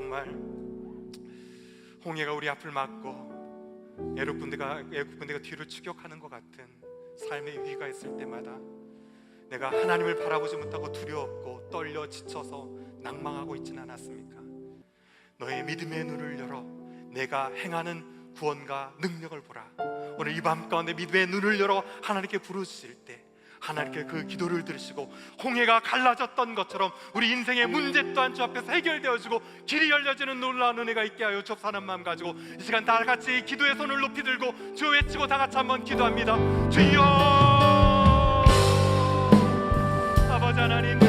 정말 홍해가 우리 앞을 막고 애굽 군대가 뒤를 추격하는 것 같은 삶의 위기가 있을 때마다 내가 하나님을 바라보지 못하고 두려웠고 떨려 지쳐서 낭망하고 있지는 않았습니까? 너의 믿음의 눈을 열어 내가 행하는 구원과 능력을 보라. 오늘 이 밤 가운데 믿음의 눈을 열어 하나님께 부르실 때 하나님께 그 기도를 들으시고 홍해가 갈라졌던 것처럼 우리 인생의 문제 또한 주 앞에서 해결되어지고 길이 열려지는 놀라운 은혜가 있게 하여 주옵사는 마음 가지고 이 시간 다 같이 기도의 손을 높이 들고 주 외치고 다 같이 한번 기도합니다. 주여, 아버지 하나님,